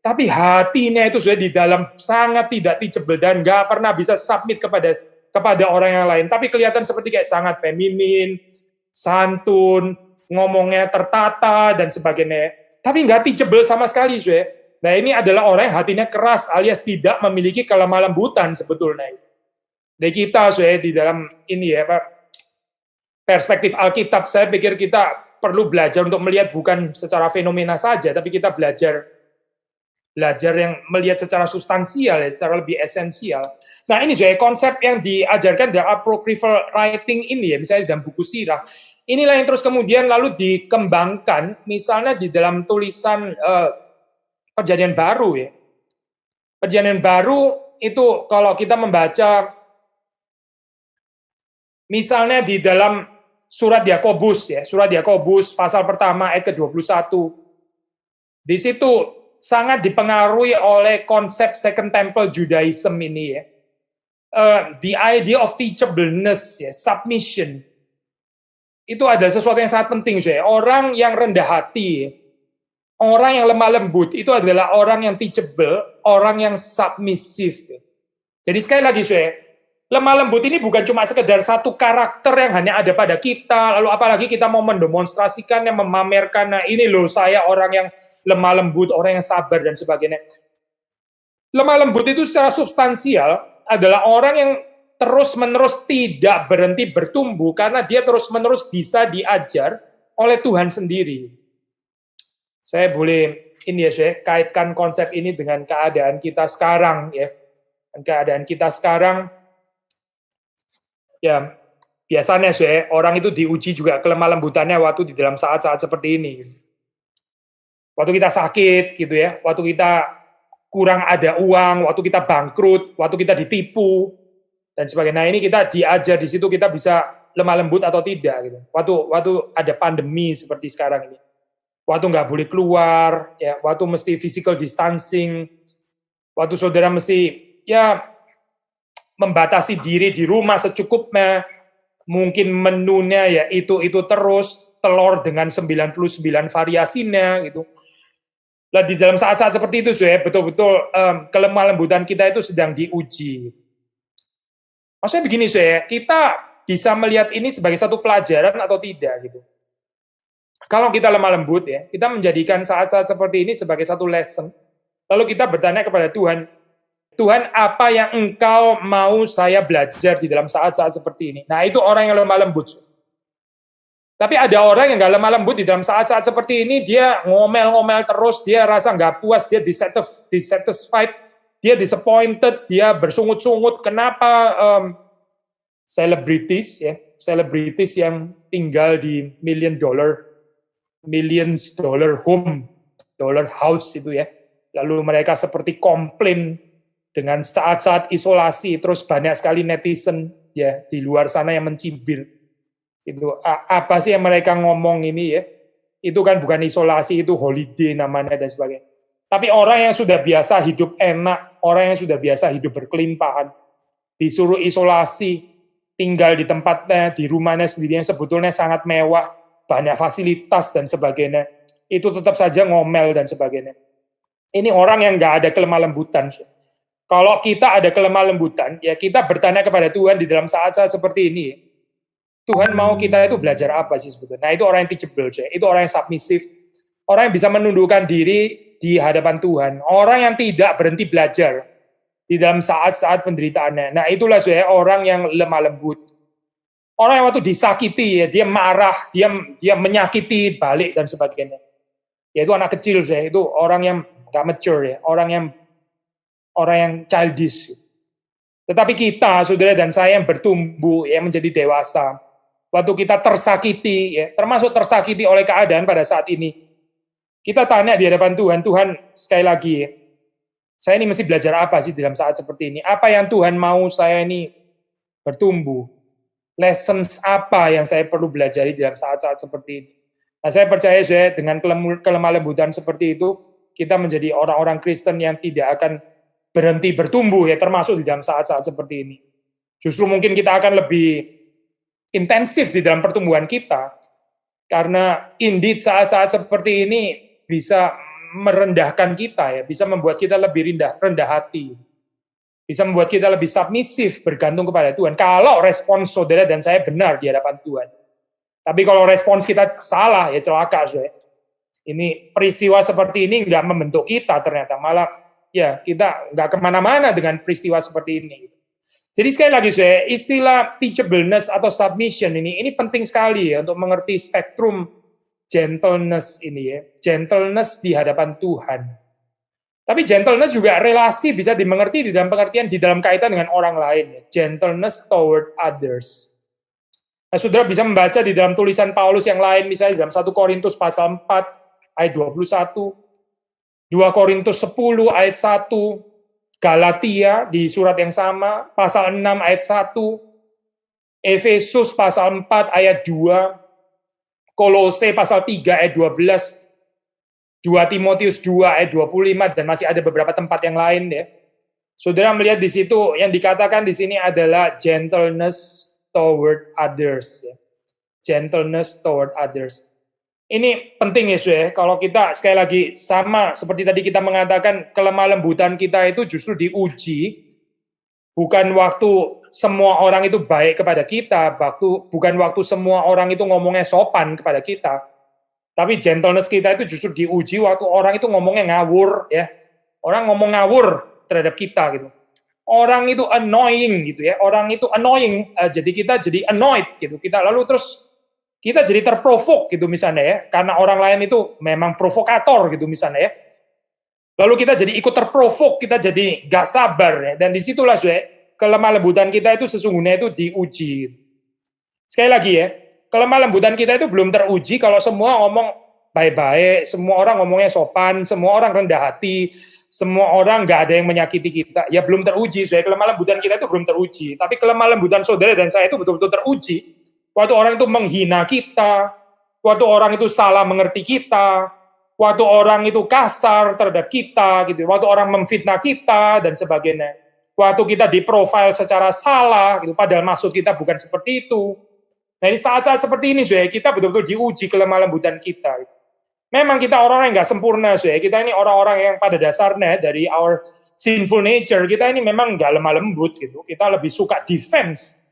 Tapi hatinya itu sudah di dalam sangat tidak teachable dan nggak pernah bisa submit kepada orang yang lain. Tapi kelihatan seperti kayak sangat feminin, santun, ngomongnya tertata dan sebagainya. Tapi nggak teachable sama sekali, sudah. Nah ini adalah orang yang hatinya keras alias tidak memiliki kelemah lembutan sebetulnya. Dari kita, sudah di dalam ini ya, Pak, perspektif Alkitab, saya pikir kita perlu belajar untuk melihat bukan secara fenomena saja, tapi kita belajar yang melihat secara substansial, ya, secara lebih esensial. Nah ini juga konsep yang diajarkan dalam apocryphal writing ini ya, misalnya dalam buku sirah. Inilah yang terus kemudian lalu dikembangkan, misalnya di dalam tulisan Perjanjian Baru ya. Perjanjian Baru itu kalau kita membaca, misalnya di dalam surat Yakobus ya, surat Yakobus pasal pertama ayat ke-21, di situ sangat dipengaruhi oleh konsep Second Temple Judaism ini ya. The idea of teachableness ya, submission. Itu adalah sesuatu yang sangat penting ya. Orang yang rendah hati, orang yang lemah lembut itu adalah orang yang teachable, orang yang submissive. Jadi sekali lagi ya, lemah lembut ini bukan cuma sekedar satu karakter yang hanya ada pada kita, lalu apalagi kita mau mendemonstrasikannya, memamerkan, nah ini loh saya orang yang lemah lembut, orang yang sabar dan sebagainya. Lemah lembut itu secara substansial adalah orang yang terus-menerus tidak berhenti bertumbuh karena dia terus-menerus bisa diajar oleh Tuhan sendiri. Saya boleh ini ya, saya kaitkan konsep ini dengan keadaan kita sekarang ya. Keadaan kita sekarang ya biasanya saya orang itu diuji juga kelemah lembutannya waktu di dalam saat-saat seperti ini. Waktu kita sakit gitu ya, waktu kita kurang ada uang, waktu kita bangkrut, waktu kita ditipu dan sebagainya. Nah, ini kita diajar di situ kita bisa lemah lembut atau tidak gitu. Waktu ada pandemi seperti sekarang ini. Waktu nggak boleh keluar, ya, waktu mesti physical distancing, waktu saudara mesti ya membatasi diri di rumah secukupnya, mungkin menunya ya itu terus, telur dengan 99 variasinya gitu. Nah, di dalam saat-saat seperti itu, ya, betul-betul kelemah lembutan kita itu sedang diuji. Maksudnya begini, ya, kita bisa melihat ini sebagai satu pelajaran atau tidak gitu. Kalau kita lemah lembut ya, kita menjadikan saat-saat seperti ini sebagai satu lesson. Lalu kita bertanya kepada Tuhan, Tuhan apa yang Engkau mau saya belajar di dalam saat-saat seperti ini? Nah itu orang yang lemah lembut. Tapi ada orang yang nggak lemah lembut di dalam saat-saat seperti ini, dia ngomel-ngomel terus, dia rasa nggak puas, dia dissatisfied, dia disappointed, dia bersungut-sungut. Kenapa selebritis yang tinggal di millions dollar home, dollar house itu ya, lalu mereka seperti komplain dengan saat-saat isolasi, terus banyak sekali netizen ya di luar sana yang mencibir. Itu apa sih yang mereka ngomong ini ya? Itu kan bukan isolasi, itu holiday namanya dan sebagainya. Tapi orang yang sudah biasa hidup enak, orang yang sudah biasa hidup berkelimpahan, disuruh isolasi, tinggal di tempatnya, di rumahnya sendiri yang sebetulnya sangat mewah, banyak fasilitas dan sebagainya, itu tetap saja ngomel dan sebagainya. Ini orang yang nggak ada kelemah lembutan. Kalau kita ada kelemah lembutan, ya kita bertanya kepada Tuhan di dalam saat-saat seperti ini, Tuhan mau kita itu belajar apa sih sebetulnya? Nah itu orang yang teachable, itu orang yang submissive, orang yang bisa menundukkan diri di hadapan Tuhan, orang yang tidak berhenti belajar di dalam saat-saat penderitaannya. Nah itulah orang yang lemah lembut. Orang yang waktu disakiti, ya, dia marah, dia menyakiti balik dan sebagainya. Ya itu anak kecil, itu orang yang nggak mature, ya, orang yang childish. Tetapi kita, saudara dan saya yang bertumbuh, yang menjadi dewasa, waktu kita tersakiti, ya, termasuk tersakiti oleh keadaan pada saat ini, kita tanya di hadapan Tuhan, Tuhan sekali lagi, ya, saya ini mesti belajar apa sih dalam saat seperti ini? Apa yang Tuhan mau saya ini bertumbuh? Lessons apa yang saya perlu belajar dalam saat-saat seperti ini? Nah, saya percaya saya dengan kelemah lembutan seperti itu, kita menjadi orang-orang Kristen yang tidak akan berhenti bertumbuh, ya, termasuk di dalam saat-saat seperti ini. Justru mungkin kita akan lebih intensif di dalam pertumbuhan kita, karena indeed saat-saat seperti ini bisa merendahkan kita, ya, bisa membuat kita lebih rendah hati, bisa membuat kita lebih submisif, bergantung kepada Tuhan. Kalau respons saudara dan saya benar di hadapan Tuhan. Tapi kalau respons kita salah, ya celaka, saudara. Ini peristiwa seperti ini nggak membentuk kita ternyata, malah ya kita nggak kemana-mana dengan peristiwa seperti ini. Jadi sekali lagi, saudara, istilah teachableness atau submission ini penting sekali ya untuk mengerti spektrum gentleness ini, ya, gentleness di hadapan Tuhan. Tapi gentleness juga relasi bisa dimengerti di dalam pengertian di dalam kaitan dengan orang lain, ya. Gentleness toward others. Nah, saudara bisa membaca di dalam tulisan Paulus yang lain, misalnya dalam 1 Korintus pasal 4 ayat 21, 2 Korintus 10 ayat 1, Galatia di surat yang sama, pasal 6 ayat 1, Efesus pasal 4 ayat 2, Kolose pasal 3 ayat 12, 2 Timotius 2 ayat 25, dan masih ada beberapa tempat yang lain, ya. Saudara melihat di situ yang dikatakan di sini adalah gentleness toward others, ya. Gentleness toward others. Ini penting ya, saudara. Kalau kita sekali lagi sama seperti tadi kita mengatakan, kelemah lembutan kita itu justru diuji bukan waktu semua orang itu baik kepada kita, bukan waktu semua orang itu ngomongnya sopan kepada kita. Tapi gentleness kita itu justru diuji waktu orang itu ngomongnya ngawur, ya. Orang ngomong ngawur terhadap kita gitu. Orang itu annoying gitu ya. Orang itu annoying, jadi kita jadi annoyed gitu. Kita lalu terus kita jadi terprovok gitu misalnya ya. Karena orang lain itu memang provokator gitu misalnya ya. Lalu kita jadi ikut terprovok, kita jadi gak sabar ya. Dan disitulah kelemah lembutan kita itu sesungguhnya itu diuji. Sekali lagi ya, kelemah lembutan kita itu belum teruji kalau semua ngomong baik-baik, semua orang ngomongnya sopan, semua orang rendah hati, semua orang nggak ada yang menyakiti kita. Ya belum teruji, kelemah lembutan kita itu belum teruji. Tapi kelemah lembutan saudara dan saya itu betul-betul teruji. Waktu orang itu menghina kita, waktu orang itu salah mengerti kita, waktu orang itu kasar terhadap kita, gitu. Waktu orang memfitnah kita dan sebagainya. Waktu kita diprofil secara salah, gitu. Padahal maksud kita bukan seperti itu. Nah, di saat-saat seperti ini, kita betul-betul diuji kelemah lembutan kita. Memang kita orang-orang yang nggak sempurna, kita ini orang-orang yang pada dasarnya dari our sinful nature, kita ini memang nggak lemah lembut gitu. Kita lebih suka defense.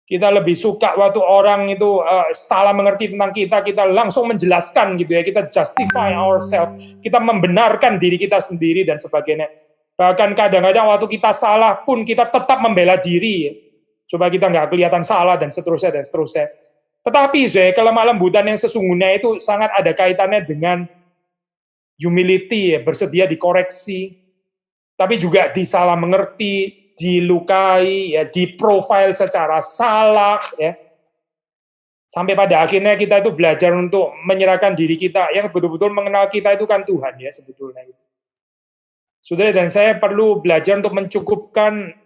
Kita lebih suka waktu orang itu salah mengerti tentang kita langsung menjelaskan gitu ya. Kita justify ourselves, kita membenarkan diri kita sendiri dan sebagainya. Bahkan kadang-kadang waktu kita salah pun kita tetap membela diri. Ya. Coba kita nggak kelihatan salah dan seterusnya dan seterusnya. Tetapi kelemah lembutan yang sesungguhnya itu sangat ada kaitannya dengan humility, ya, bersedia dikoreksi, tapi juga disalah mengerti, dilukai, ya, diprofil secara salah, ya. Sampai pada akhirnya kita itu belajar untuk menyerahkan diri kita, yang betul-betul mengenal kita itu kan Tuhan, ya, sebetulnya. Saudara dan saya perlu belajar untuk mencukupkan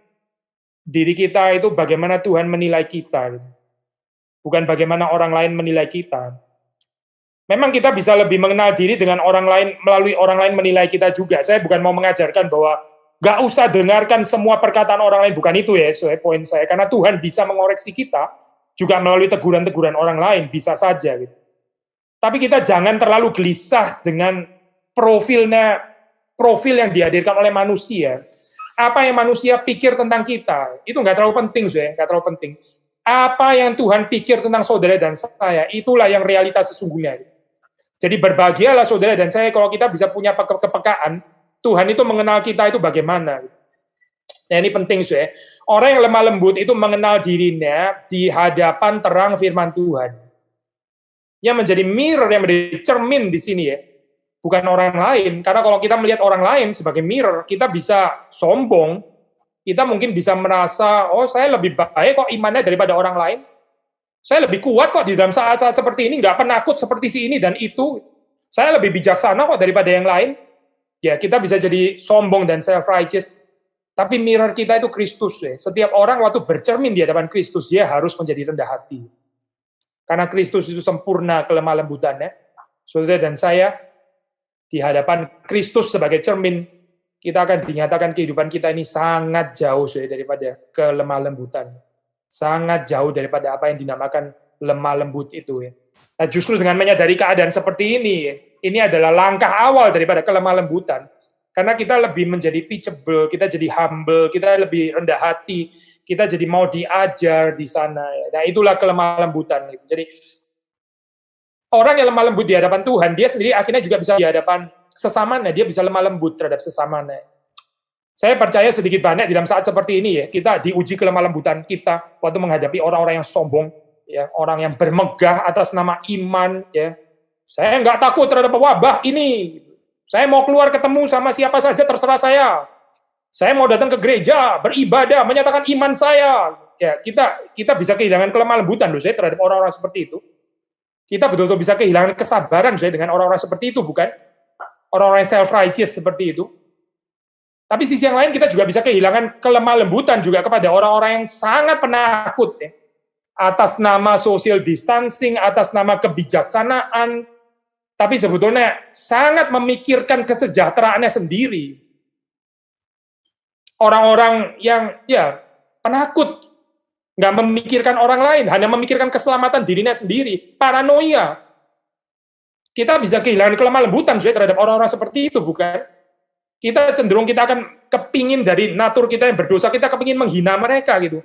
diri kita itu bagaimana Tuhan menilai kita. Bukan bagaimana orang lain menilai kita. Memang kita bisa lebih mengenal diri dengan orang lain, melalui orang lain menilai kita juga. Saya bukan mau mengajarkan bahwa gak usah dengarkan semua perkataan orang lain, bukan itu ya, poin saya. Karena Tuhan bisa mengoreksi kita, juga melalui teguran-teguran orang lain, bisa saja. Gitu. Tapi kita jangan terlalu gelisah dengan profil yang dihadirkan oleh manusia. Apa yang manusia pikir tentang kita, itu nggak terlalu penting, nggak terlalu penting. Apa yang Tuhan pikir tentang saudara dan saya, itulah yang realitas sesungguhnya. Jadi berbahagialah saudara dan saya kalau kita bisa punya kepekaan, Tuhan itu mengenal kita itu bagaimana. Nah ini penting, orang yang lemah lembut itu mengenal dirinya di hadapan terang firman Tuhan. Yang menjadi mirror, yang menjadi cermin di sini ya. Bukan orang lain, karena kalau kita melihat orang lain sebagai mirror, kita bisa sombong, kita mungkin bisa merasa, oh saya lebih baik kok imannya daripada orang lain. Saya lebih kuat kok di dalam saat-saat seperti ini, nggak penakut seperti si ini dan itu. Saya lebih bijaksana kok daripada yang lain. Ya, kita bisa jadi sombong dan self-righteous, tapi mirror kita itu Kristus. Ya. Setiap orang waktu bercermin di hadapan Kristus, dia harus menjadi rendah hati. Karena Kristus itu sempurna kelemah lembutannya. Saudara dan saya, di hadapan Kristus sebagai cermin, kita akan dinyatakan kehidupan kita ini sangat jauh daripada kelemah lembutan. Sangat jauh daripada apa yang dinamakan lemah lembut itu. Ya. Nah, justru dengan menyadari keadaan seperti ini adalah langkah awal daripada kelemah lembutan. Karena kita lebih menjadi teachable, kita jadi humble, kita lebih rendah hati, kita jadi mau diajar di sana. Ya. Nah, itulah kelemah lembutan. Jadi, orang yang lemah lembut di hadapan Tuhan, dia sendiri akhirnya juga bisa di hadapan sesamanya, dia bisa lemah lembut terhadap sesamanya. Saya percaya sedikit banyak di dalam saat seperti ini ya, kita diuji kelemah lembutan kita waktu menghadapi orang-orang yang sombong, ya, orang yang bermegah atas nama iman, ya. Saya nggak takut terhadap wabah ini. Saya mau keluar ketemu sama siapa saja terserah saya. Saya mau datang ke gereja, beribadah, menyatakan iman saya. Ya, kita bisa kehilangan kelemah lembutan loh saya terhadap orang-orang seperti itu. Kita betul-betul bisa kehilangan kesabaran saya dengan orang-orang seperti itu, bukan? Orang-orang yang self-righteous seperti itu. Tapi sisi yang lain kita juga bisa kehilangan kelemah lembutan juga kepada orang-orang yang sangat penakut ya. Atas nama social distancing, atas nama kebijaksanaan, tapi sebetulnya sangat memikirkan kesejahteraannya sendiri. Orang-orang yang ya penakut, nggak memikirkan orang lain, hanya memikirkan keselamatan dirinya sendiri, paranoia. Kita bisa kehilangan kelemah lembutan terhadap orang-orang seperti itu, bukan? Kita cenderung kita akan kepingin dari natur kita yang berdosa, kita kepingin menghina mereka gitu.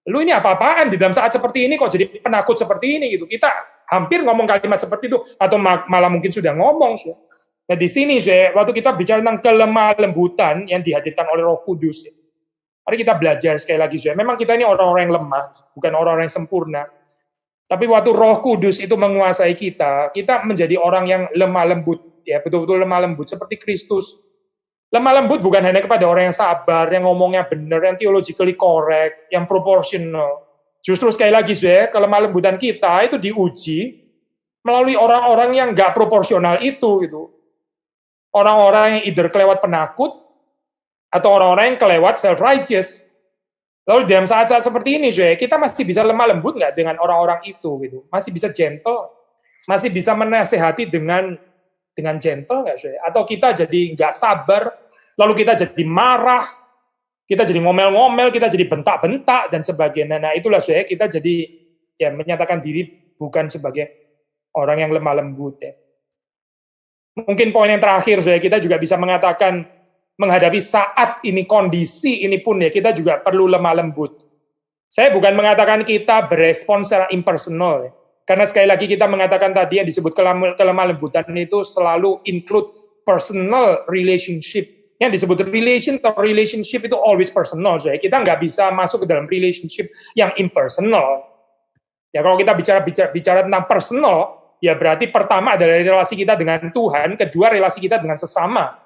Lu ini apa-apaan di dalam saat seperti ini kok jadi penakut seperti ini gitu. Kita hampir ngomong kalimat seperti itu atau malah mungkin sudah ngomong. Nah di sini waktu kita bicara tentang kelemah lembutan yang dihadirkan oleh Roh Kudus. Mari kita belajar sekali lagi. Memang kita ini orang-orang yang lemah, bukan orang-orang yang sempurna. Tapi waktu Roh Kudus itu menguasai kita menjadi orang yang lemah lembut, ya betul-betul lemah lembut seperti Kristus. Lemah lembut bukan hanya kepada orang yang sabar, yang ngomongnya benar, yang theologically correct, yang proportional. Justru sekali lagi, kelemah lembutan kita itu diuji melalui orang-orang yang nggak proporsional itu. Gitu. Orang-orang yang either kelewat penakut, atau orang-orang yang kelewat self-righteous. Lalu dalam saat-saat seperti ini, kita masih bisa lemah lembut nggak dengan orang-orang itu? Gitu. Masih bisa gentle, masih bisa menasehati dengan gentle nggak, atau kita jadi nggak sabar, lalu kita jadi marah, kita jadi ngomel-ngomel, kita jadi bentak-bentak dan sebagainya. Nah itulah kita jadi ya menyatakan diri bukan sebagai orang yang lemah lembut. Ya. Mungkin poin yang terakhir, kita juga bisa mengatakan menghadapi saat ini kondisi ini pun ya kita juga perlu lemah lembut. Saya bukan mengatakan kita berespons secara impersonal. Ya. Karena sekali lagi kita mengatakan tadi yang disebut kelemah lembutan itu selalu include personal relationship. Yang disebut relationship itu always personal. Kita nggak bisa masuk ke dalam relationship yang impersonal. Ya kalau kita bicara tentang personal, ya berarti pertama adalah relasi kita dengan Tuhan, kedua relasi kita dengan sesama.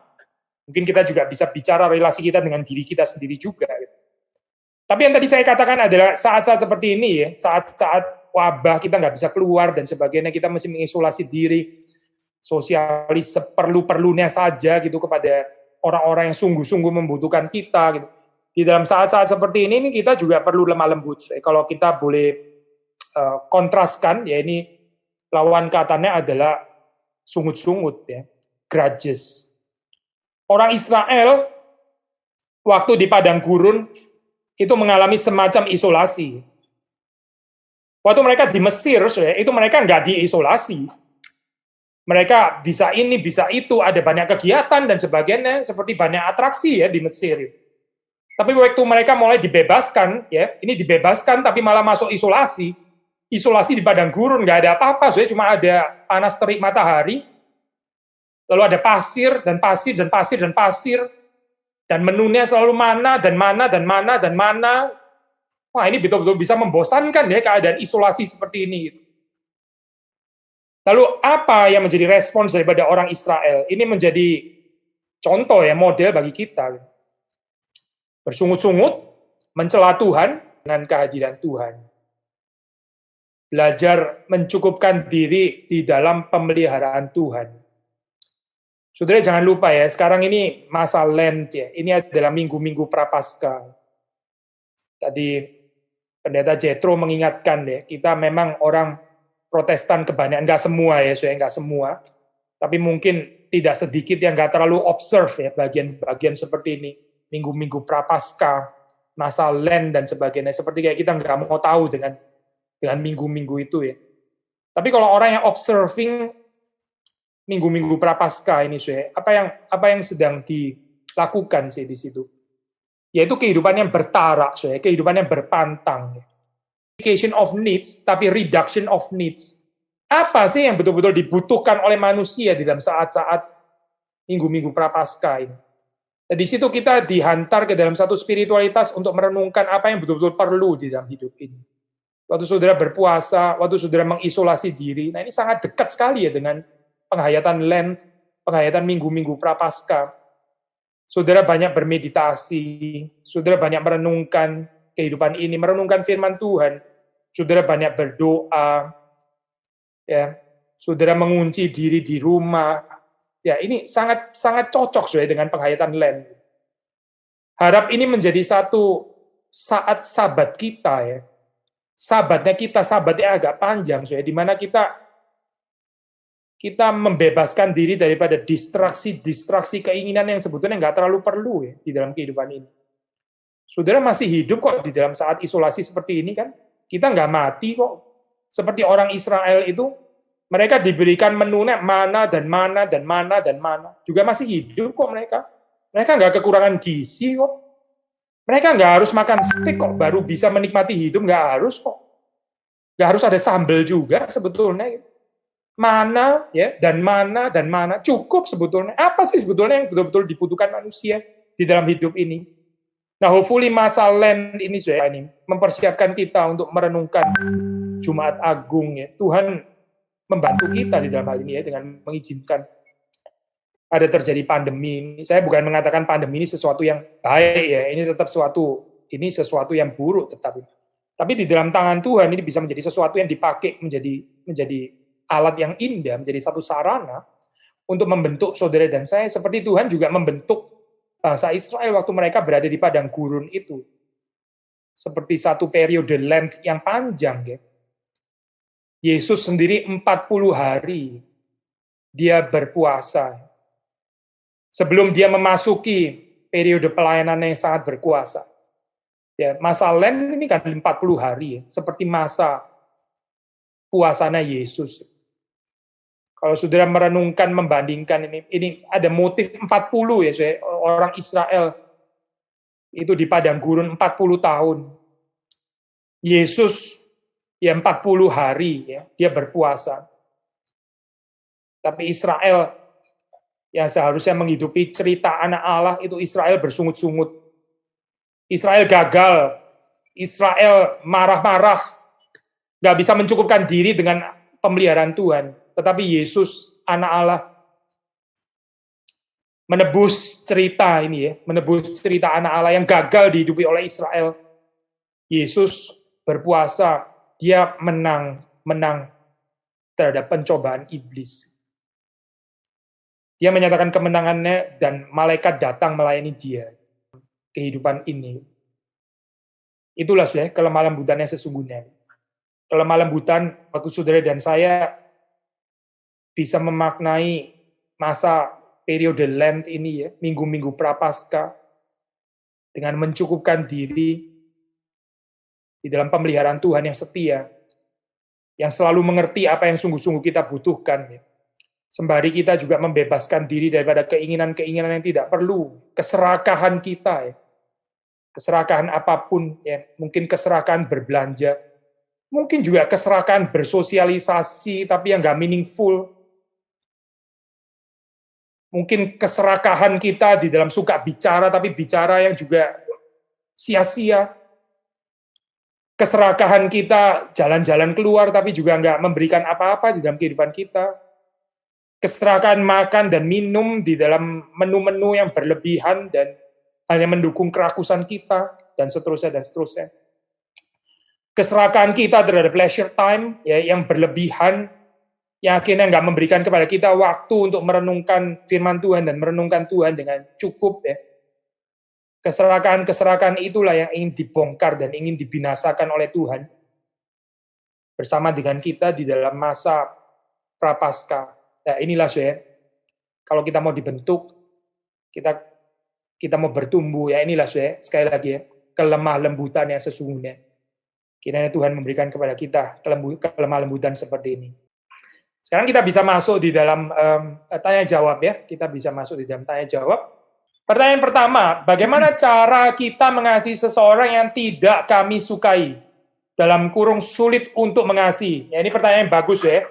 Mungkin kita juga bisa bicara relasi kita dengan diri kita sendiri juga. Tapi yang tadi saya katakan adalah saat-saat seperti ini ya, saat-saat wabah, kita nggak bisa keluar dan sebagainya, kita mesti mengisolasi diri, sosialis seperlu-perlunya saja gitu kepada orang-orang yang sungguh-sungguh membutuhkan kita gitu. Di dalam saat-saat seperti ini kita juga perlu lemah lembut. Kalau kita boleh kontraskan, ya ini lawan katanya adalah sungut-sungut ya, grudges. Orang Israel waktu di padang gurun itu mengalami semacam isolasi. Waktu mereka di Mesir, itu mereka nggak diisolasi. Mereka bisa ini, bisa itu, ada banyak kegiatan dan sebagainya, seperti banyak atraksi ya di Mesir. Tapi waktu mereka mulai dibebaskan, ya ini dibebaskan tapi malah masuk isolasi. Isolasi di padang gurun, nggak ada apa-apa, cuma ada panas terik matahari, lalu ada pasir, dan pasir, dan pasir, dan pasir, dan menunya selalu mana, dan mana, dan mana, dan mana. Wah ini betul-betul bisa membosankan ya keadaan isolasi seperti ini. Lalu apa yang menjadi respons daripada orang Israel? Ini menjadi contoh ya, model bagi kita. Bersungut-sungut, mencela Tuhan dengan kehadiran Tuhan. belajar mencukupkan diri di dalam pemeliharaan Tuhan. Saudara jangan lupa ya, sekarang ini masa Lent ya, ini adalah minggu-minggu Prapaskah. Tadi Pendeta Jethro mengingatkan ya, kita memang orang Protestan kebanyakan, enggak semua ya, saya enggak semua, tapi mungkin tidak sedikit yang enggak terlalu observe ya bagian-bagian seperti ini, minggu-minggu Prapaskah, masa Lent dan sebagainya, seperti kayak kita enggak mau tahu dengan minggu-minggu itu ya. Tapi kalau orang yang observing minggu-minggu Prapaskah ini, apa yang sedang dilakukan sih di situ? Yaitu kehidupan yang bertarak, kehidupan yang berpantang. Education of needs, tapi reduction of needs. Apa sih yang betul-betul dibutuhkan oleh manusia di dalam saat-saat minggu-minggu Prapaskah ini? Dan di situ kita dihantar ke dalam satu spiritualitas untuk merenungkan apa yang betul-betul perlu di dalam hidup ini. Waktu saudara berpuasa, waktu saudara mengisolasi diri, nah ini sangat dekat sekali ya dengan penghayatan Lent, penghayatan minggu-minggu Prapaskah. Saudara banyak bermeditasi, saudara banyak merenungkan kehidupan ini, merenungkan firman Tuhan, saudara banyak berdoa, ya, saudara mengunci diri di rumah, ya ini sangat sangat cocok saudara dengan penghayatan Lent. Harap ini menjadi satu saat sabat kita ya, sabatnya agak panjang saudara, di mana kita membebaskan diri daripada distraksi keinginan yang sebetulnya nggak terlalu perlu ya di dalam kehidupan ini. Saudara masih hidup kok di dalam saat isolasi seperti ini kan? Kita nggak mati kok. Seperti orang Israel itu, mereka diberikan menunya mana dan mana dan mana dan mana. Juga masih hidup kok mereka. Mereka nggak kekurangan gizi kok. Mereka nggak harus makan steak kok baru bisa menikmati hidup, nggak harus kok. Nggak harus ada sambal juga sebetulnya. Mana ya dan mana cukup sebetulnya. Apa sih sebetulnya yang betul-betul dibutuhkan manusia di dalam hidup ini? Nah, hopefully masa Lent ini sudah ini mempersiapkan kita untuk merenungkan Jumat Agung ya. Tuhan membantu kita di dalam hal ini ya dengan mengizinkan ada terjadi pandemi ini. Saya bukan mengatakan pandemi ini sesuatu yang baik ya. Ini tetap sesuatu yang buruk tetap. Tapi di dalam tangan Tuhan ini bisa menjadi sesuatu yang dipakai menjadi alat yang indah, menjadi satu sarana untuk membentuk saudara dan saya, seperti Tuhan juga membentuk bangsa Israel waktu mereka berada di padang gurun itu. Seperti satu periode Lent yang panjang. Ya. Yesus sendiri 40 hari dia berpuasa. Sebelum dia memasuki periode pelayanan yang sangat berkuasa. Ya, masa Lent ini kan 40 hari, ya, seperti masa puasanya Yesus. Kalau saudara merenungkan, membandingkan ini ada motif 40 ya, orang Israel itu di padang gurun 40 tahun. Yesus ya 40 hari ya, dia berpuasa. Tapi Israel yang seharusnya menghidupi cerita anak Allah itu Israel bersungut-sungut. Israel gagal, Israel marah-marah, nggak bisa mencukupkan diri dengan pemeliharaan Tuhan. Tetapi Yesus, anak Allah, menebus cerita ini ya, menebus cerita anak Allah yang gagal dihidupi oleh Israel. Yesus berpuasa, dia menang terhadap pencobaan iblis. Dia menyatakan kemenangannya dan malaikat datang melayani dia. Kehidupan ini. Itulah ya kelemah lembutan yang sesungguhnya. Kelemah lembutan waktu saudara dan saya bisa memaknai masa periode Lent ini ya, minggu-minggu Prapaskah dengan mencukupkan diri di dalam pemeliharaan Tuhan yang setia, yang selalu mengerti apa yang sungguh-sungguh kita butuhkan. Ya. Sembari kita juga membebaskan diri daripada keinginan-keinginan yang tidak perlu, keserakahan kita, ya. Keserakahan apapun, ya. Mungkin keserakahan berbelanja, mungkin juga keserakahan bersosialisasi tapi yang nggak meaningful. Mungkin keserakahan kita di dalam suka bicara, tapi bicara yang juga sia-sia. Keserakahan kita jalan-jalan keluar, tapi juga nggak memberikan apa-apa di dalam kehidupan kita. Keserakahan makan dan minum di dalam menu-menu yang berlebihan dan hanya mendukung kerakusan kita, dan seterusnya, dan seterusnya. Keserakahan kita terhadap leisure time ya yang berlebihan, yang akhirnya nggak memberikan kepada kita waktu untuk merenungkan firman Tuhan dan merenungkan Tuhan dengan cukup ya. Keserakahan-keserakahan itulah yang ingin dibongkar dan ingin dibinasakan oleh Tuhan bersama dengan kita di dalam masa prapaskah. Nah, inilah saya. Kalau kita mau dibentuk, kita mau bertumbuh ya, inilah saya. Sekali lagi ya, kelemah lembutan yang sesungguhnya. Kiranya Tuhan memberikan kepada kita kelemah lembutan seperti ini. Sekarang kita bisa masuk di dalam tanya jawab ya. Kita bisa masuk di dalam tanya jawab. Pertanyaan pertama, bagaimana cara kita mengasihi seseorang yang tidak kami sukai? Dalam kurung sulit untuk mengasihi. Ya, ini pertanyaan yang bagus ya.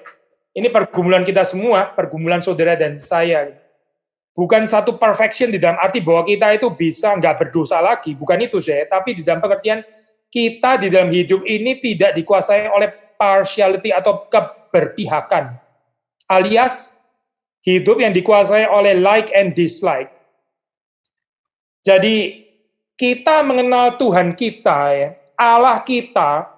Ini pergumulan kita semua, pergumulan saudara dan saya. Bukan satu perfection di dalam arti bahwa kita itu bisa nggak berdosa lagi. Bukan itu saya. Tapi di dalam pengertian kita di dalam hidup ini tidak dikuasai oleh partiality atau keberpihakan. Alias, hidup yang dikuasai oleh like and dislike. Jadi, kita mengenal Tuhan kita, ya, Allah kita,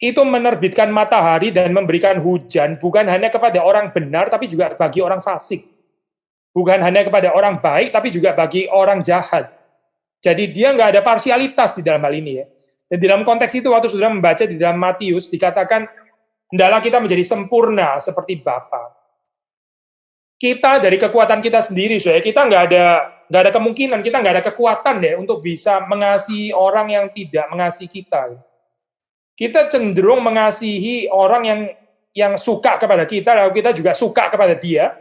itu menerbitkan matahari dan memberikan hujan, bukan hanya kepada orang benar, tapi juga bagi orang fasik. Bukan hanya kepada orang baik, tapi juga bagi orang jahat. Jadi, dia nggak ada parsialitas di dalam hal ini, ya. Dan di dalam konteks itu, waktu sudah membaca di dalam Matius, dikatakan, hendaklah kita menjadi sempurna seperti Bapa. Kita dari kekuatan kita sendiri, kita nggak ada kemungkinan, kita nggak ada kekuatan deh untuk bisa mengasihi orang yang tidak mengasihi kita. Kita cenderung mengasihi orang yang suka kepada kita, lalu kita juga suka kepada dia.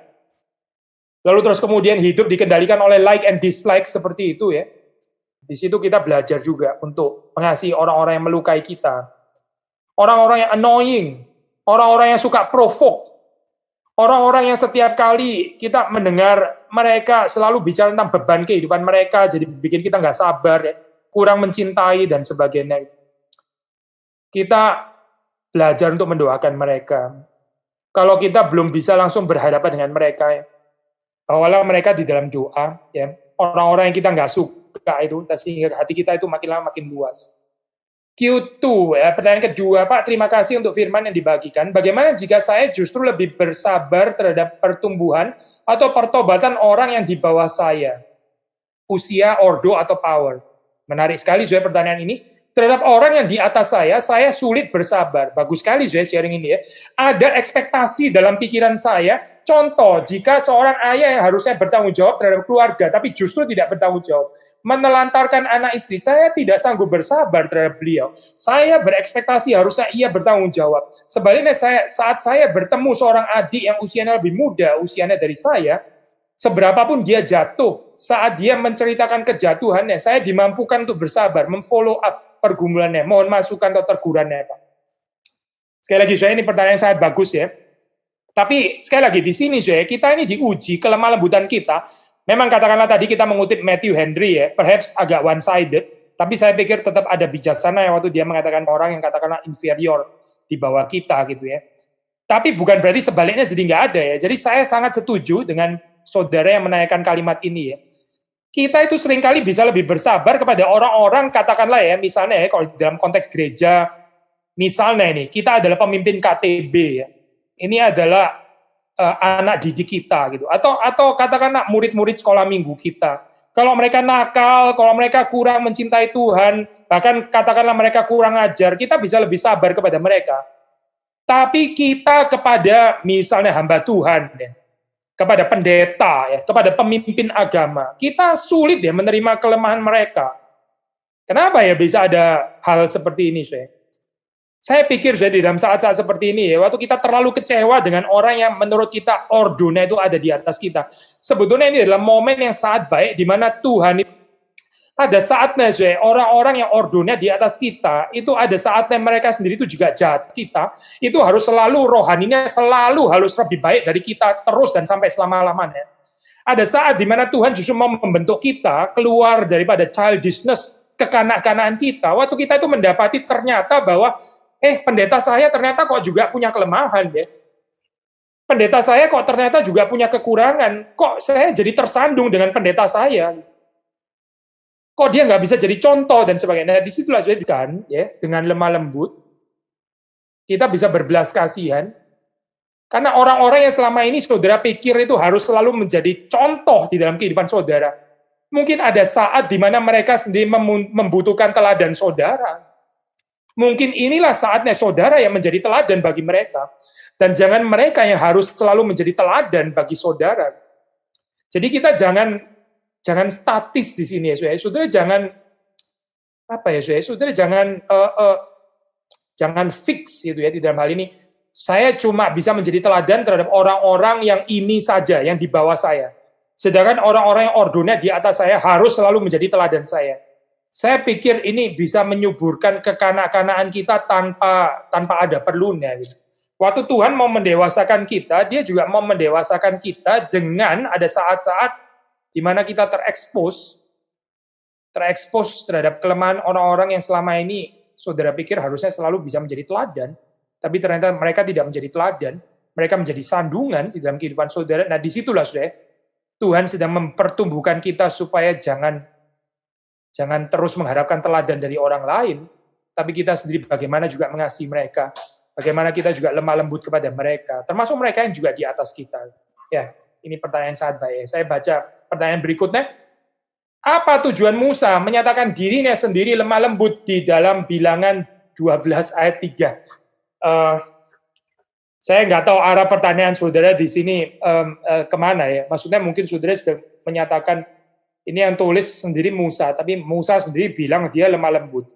Lalu terus kemudian hidup dikendalikan oleh like and dislike seperti itu ya. Di situ kita belajar juga untuk mengasihi orang-orang yang melukai kita. Orang-orang yang annoying, orang-orang yang suka provoke, orang-orang yang setiap kali kita mendengar mereka selalu bicara tentang beban kehidupan mereka, jadi bikin kita nggak sabar, ya, kurang mencintai, dan sebagainya. Kita belajar untuk mendoakan mereka. Kalau kita belum bisa langsung berhadapan dengan mereka, ya, bawalah mereka di dalam doa, ya, orang-orang yang kita nggak suka itu, sehingga hati kita itu makin lama makin luas. Q2, ya, pertanyaan kedua, Pak, terima kasih untuk firman yang dibagikan. Bagaimana jika saya justru lebih bersabar terhadap pertumbuhan atau pertobatan orang yang di bawah saya? Usia, ordo, atau power? Menarik sekali, saya pertanyaan ini. Terhadap orang yang di atas saya sulit bersabar. Bagus sekali, saya sharing ini ya. Ada ekspektasi dalam pikiran saya. Contoh, jika seorang ayah yang harusnya bertanggung jawab terhadap keluarga, tapi justru tidak bertanggung jawab, menelantarkan anak istri, saya tidak sanggup bersabar terhadap beliau. Saya berekspektasi harusnya ia bertanggung jawab. Sebaliknya saat saya bertemu seorang adik yang usianya lebih muda, usianya dari saya, seberapapun dia jatuh, saat dia menceritakan kejatuhannya, saya dimampukan untuk bersabar, memfollow up pergumulannya. Mohon masukan atau tegurannya, Pak. Sekali lagi, saya ini pertanyaan yang sangat bagus ya. Tapi sekali lagi di sini, kita ini diuji kelemah lembutan kita. Memang katakanlah tadi kita mengutip Matthew Henry ya, perhaps agak one-sided, tapi saya pikir tetap ada bijaksana ya waktu dia mengatakan orang yang katakanlah inferior di bawah kita gitu ya. Tapi bukan berarti sebaliknya jadi nggak ada ya. Jadi saya sangat setuju dengan saudara yang menanyakan kalimat ini ya. Kita itu seringkali bisa lebih bersabar kepada orang-orang, katakanlah ya, misalnya ya, kalau dalam konteks gereja, misalnya ini, kita adalah pemimpin KTB ya. Ini adalah anak didik kita gitu, atau katakanlah murid-murid sekolah minggu kita. Kalau mereka nakal, kalau mereka kurang mencintai Tuhan, bahkan katakanlah mereka kurang ajar, kita bisa lebih sabar kepada mereka. Tapi kita kepada misalnya hamba Tuhan, ya, kepada pendeta, ya, kepada pemimpin agama, kita sulit ya menerima kelemahan mereka. Kenapa ya bisa ada hal seperti ini, Saya pikir di dalam saat-saat seperti ini, ya, waktu kita terlalu kecewa dengan orang yang menurut kita ordonya itu ada di atas kita. Sebetulnya ini adalah momen yang sangat baik di mana Tuhan itu ada saatnya, orang-orang yang ordonya di atas kita, itu ada saatnya mereka sendiri itu juga jahat kita, itu harus selalu rohaninya selalu harus lebih baik dari kita terus dan sampai selama-lamanya. Ada saat di mana Tuhan justru mau membentuk kita keluar daripada childishness, kekanak-kanaan kita, waktu kita itu mendapati ternyata bahwa pendeta saya ternyata kok juga punya kelemahan ya. Pendeta saya kok ternyata juga punya kekurangan. Kok saya jadi tersandung dengan pendeta saya? Kok dia nggak bisa jadi contoh dan sebagainya. Nah, disitulah kan ya dengan lemah lembut Kita bisa berbelas kasihan. Karena orang-orang yang selama ini saudara pikir itu harus selalu menjadi contoh di dalam kehidupan saudara. Mungkin ada saat di mana mereka sendiri membutuhkan teladan saudara. Mungkin inilah saatnya saudara yang menjadi teladan bagi mereka. Dan jangan mereka yang harus selalu menjadi teladan bagi saudara. Jadi kita jangan statis di sini ya, saudara. Saudara jangan saudara jangan fix gitu ya di dalam hal ini. Saya cuma bisa menjadi teladan terhadap orang-orang yang ini saja, yang di bawah saya. Sedangkan orang-orang yang ordinnya di atas saya harus selalu menjadi teladan saya. Saya pikir ini bisa menyuburkan kekanak-kanaan kita tanpa ada perlunya. Gitu. Waktu Tuhan mau mendewasakan kita, dia juga mau mendewasakan kita dengan ada saat-saat di mana kita terekspos terhadap kelemahan orang-orang yang selama ini saudara pikir harusnya selalu bisa menjadi teladan. Tapi ternyata mereka tidak menjadi teladan, mereka menjadi sandungan di dalam kehidupan saudara. Nah, disitulah saudara, Tuhan sedang mempertumbuhkan kita supaya jangan terus mengharapkan teladan dari orang lain, tapi kita sendiri bagaimana juga mengasihi mereka, bagaimana kita juga lemah lembut kepada mereka, termasuk mereka yang juga di atas kita. Ya, ini pertanyaan sangat baik. Saya baca pertanyaan berikutnya. Apa tujuan Musa menyatakan dirinya sendiri lemah lembut di dalam Bilangan 12 ayat 3? Saya nggak tahu arah pertanyaan saudara di sini kemana ya. Maksudnya mungkin saudara sudah menyatakan ini yang tulis sendiri Musa, tapi Musa sendiri bilang dia lemah lembut.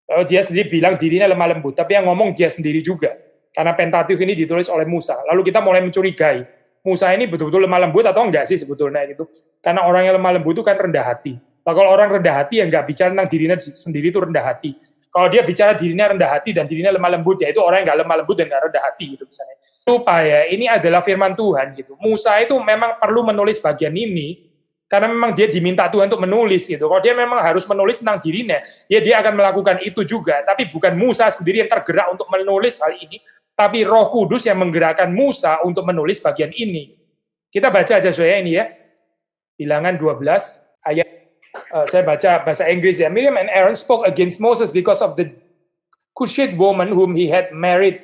Kalau dia sendiri bilang dirinya lemah lembut, tapi yang ngomong dia sendiri juga. Karena Pentateuch ini ditulis oleh Musa. Lalu kita mulai mencurigai, Musa ini betul-betul lemah lembut atau enggak sih sebetulnya gitu. Karena orang yang lemah lembut itu kan rendah hati. Kalau orang rendah hati yang nggak bicara tentang dirinya sendiri itu rendah hati. Kalau dia bicara dirinya rendah hati dan dirinya lemah lembut, ya itu orang yang nggak lemah lembut dan nggak rendah hati gitu misalnya. Supaya ini adalah firman Tuhan gitu. Musa itu memang perlu menulis bagian ini karena memang dia diminta Tuhan untuk menulis gitu. Kalau dia memang harus menulis tentang dirinya, ya dia akan melakukan itu juga. Tapi bukan Musa sendiri yang tergerak untuk menulis hal ini, tapi Roh Kudus yang menggerakkan Musa untuk menulis bagian ini. Kita baca aja saudara ini ya. Bilangan 12 ayat saya baca bahasa Inggris ya. Miriam and Aaron spoke against Moses because of the Cushite woman whom he had married,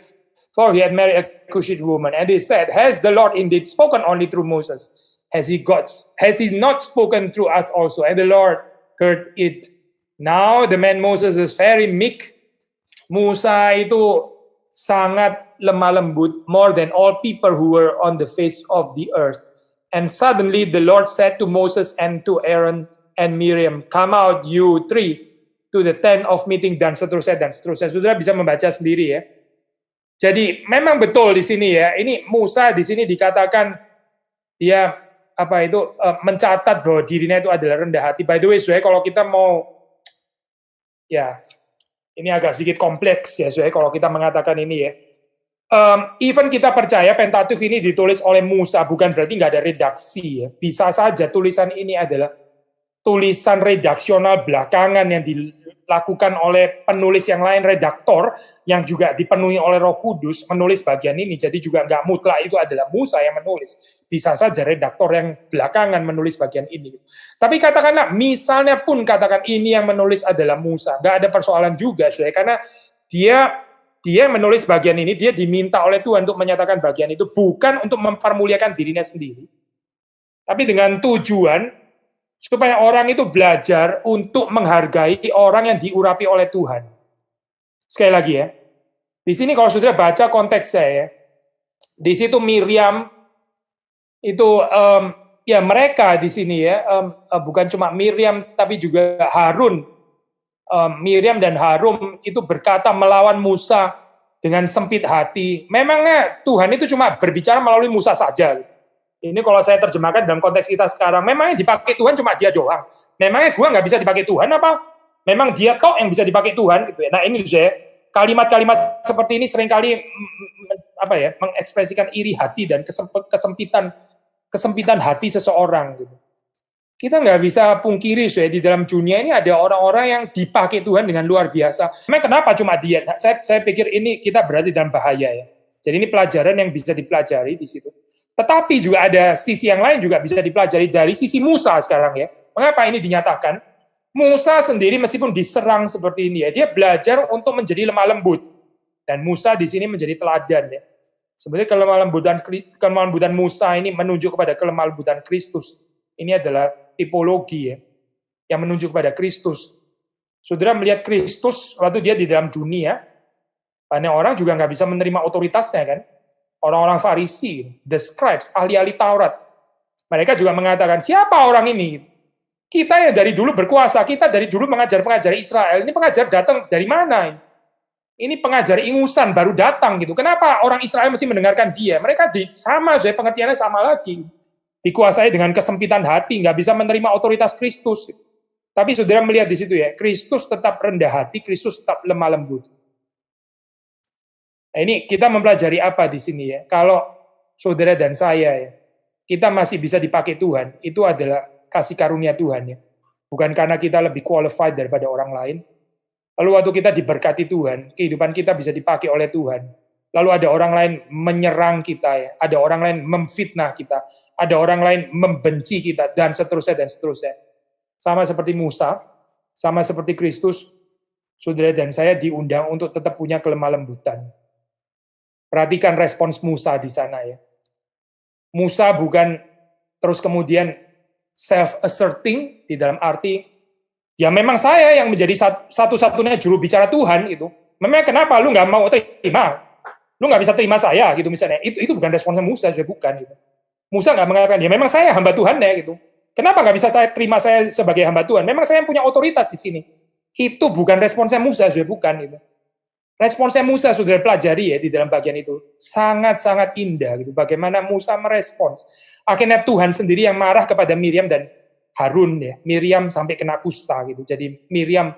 for he had married a Cushite woman. And they said, has the Lord indeed spoken only through Moses? Has he not spoken through us also? And the Lord heard it. Now the man Moses was very meek. Musa itu sangat lemah lembut, more than all people who were on the face of the earth. And suddenly the Lord said to Moses and to Aaron and Miriam, come out you three to the tent of meeting, dan seterusnya dan seterusnya. Saudara bisa membaca sendiri ya. Jadi memang betul di sini ya. Ini Musa di sini dikatakan dia mencatat bahwa dirinya itu adalah rendah hati. By the way, saudara, kalau kita mau ya ini agak sedikit kompleks ya, saudara, kalau kita mengatakan ini ya. Even kita percaya Pentateuch ini ditulis oleh Musa, bukan berarti nggak ada redaksi ya. Bisa saja tulisan ini adalah tulisan redaksional belakangan yang dilakukan oleh penulis yang lain, redaktor, yang juga dipenuhi oleh Roh Kudus, menulis bagian ini. Jadi juga nggak mutlak itu adalah Musa yang menulis. Bisa saja redaktor yang belakangan menulis bagian ini. Tapi katakanlah, misalnya pun katakan ini yang menulis adalah Musa. Nggak ada persoalan juga, saudara, karena dia menulis bagian ini, dia diminta oleh Tuhan untuk menyatakan bagian itu, bukan untuk mempermuliakan dirinya sendiri, tapi dengan tujuan supaya orang itu belajar untuk menghargai orang yang diurapi oleh Tuhan. Sekali lagi ya, di sini kalau saudara baca konteks saya, di situ Miriam itu ya mereka di sini ya, bukan cuma Miriam tapi juga Harun. Miriam dan Harun itu berkata melawan Musa dengan sempit hati. Memangnya Tuhan itu cuma berbicara melalui Musa saja. Ini kalau saya terjemahkan dalam konteks kita sekarang, memangnya dipakai Tuhan cuma dia doang. Memangnya gua nggak bisa dipakai Tuhan apa? Memang dia tok yang bisa dipakai Tuhan gitu ya. Nah ini saya kalimat-kalimat seperti ini seringkali mengekspresikan iri hati dan kesempitan hati seseorang gitu. Kita nggak bisa pungkiri, di dalam dunia ini ada orang-orang yang dipakai Tuhan dengan luar biasa. Memang kenapa cuma dia? Nah, saya pikir ini kita berada dalam bahaya ya. Jadi ini pelajaran yang bisa dipelajari di situ. Tetapi juga ada sisi yang lain juga bisa dipelajari dari sisi Musa sekarang ya. Mengapa ini dinyatakan? Musa sendiri meskipun diserang seperti ini ya, dia belajar untuk menjadi lemah lembut. Dan Musa di sini menjadi teladan ya. Sebenarnya kelemah lembutan Musa ini menunjuk kepada kelemah lembutan Kristus. Ini adalah tipologi ya, yang menunjuk kepada Kristus. Saudara melihat Kristus waktu dia di dalam dunia, banyak orang juga nggak bisa menerima otoritasnya kan. Orang-orang Farisi, the scribes, ahli-ahli Taurat. Mereka juga mengatakan, siapa orang ini? Kita yang dari dulu berkuasa, kita dari dulu pengajar-pengajar Israel, ini pengajar datang dari mana? Ini pengajar ingusan baru datang gitu. Kenapa orang Israel mesti mendengarkan dia? Mereka sama, pengertiannya sama lagi. Dikuasai dengan kesempitan hati, nggak bisa menerima otoritas Kristus. Tapi saudara melihat di situ ya, Kristus tetap rendah hati, Kristus tetap lemah lembut. Nah, ini kita mempelajari apa di sini ya? Kalau saudara dan saya ya, kita masih bisa dipakai Tuhan, itu adalah kasih karunia Tuhan ya. Bukan karena kita lebih qualified daripada orang lain. Lalu waktu kita diberkati Tuhan, kehidupan kita bisa dipakai oleh Tuhan. Lalu ada orang lain menyerang kita ya, ada orang lain memfitnah kita, ada orang lain membenci kita, dan seterusnya dan seterusnya. Sama seperti Musa, sama seperti Kristus, saudara dan saya diundang untuk tetap punya kelemah lembutan. Perhatikan respons Musa di sana ya. Musa bukan terus kemudian self-asserting di dalam arti, ya memang saya yang menjadi satu-satunya juru bicara Tuhan gitu. Memang kenapa lu nggak mau terima? Lu nggak bisa terima saya gitu misalnya. Itu bukan responsnya Musa, saya bukan gitu. Musa nggak mengatakan, ya memang saya hamba Tuhan ya gitu. Kenapa nggak bisa saya terima saya sebagai hamba Tuhan? Memang saya yang punya otoritas di sini. Itu bukan responsnya Musa, saya bukan gitu. Responsnya Musa sudah pelajari ya di dalam bagian itu. Sangat-sangat indah gitu. Bagaimana Musa merespons. Akhirnya Tuhan sendiri yang marah kepada Miriam dan Harun ya. Miriam sampai kena kusta gitu. Jadi Miriam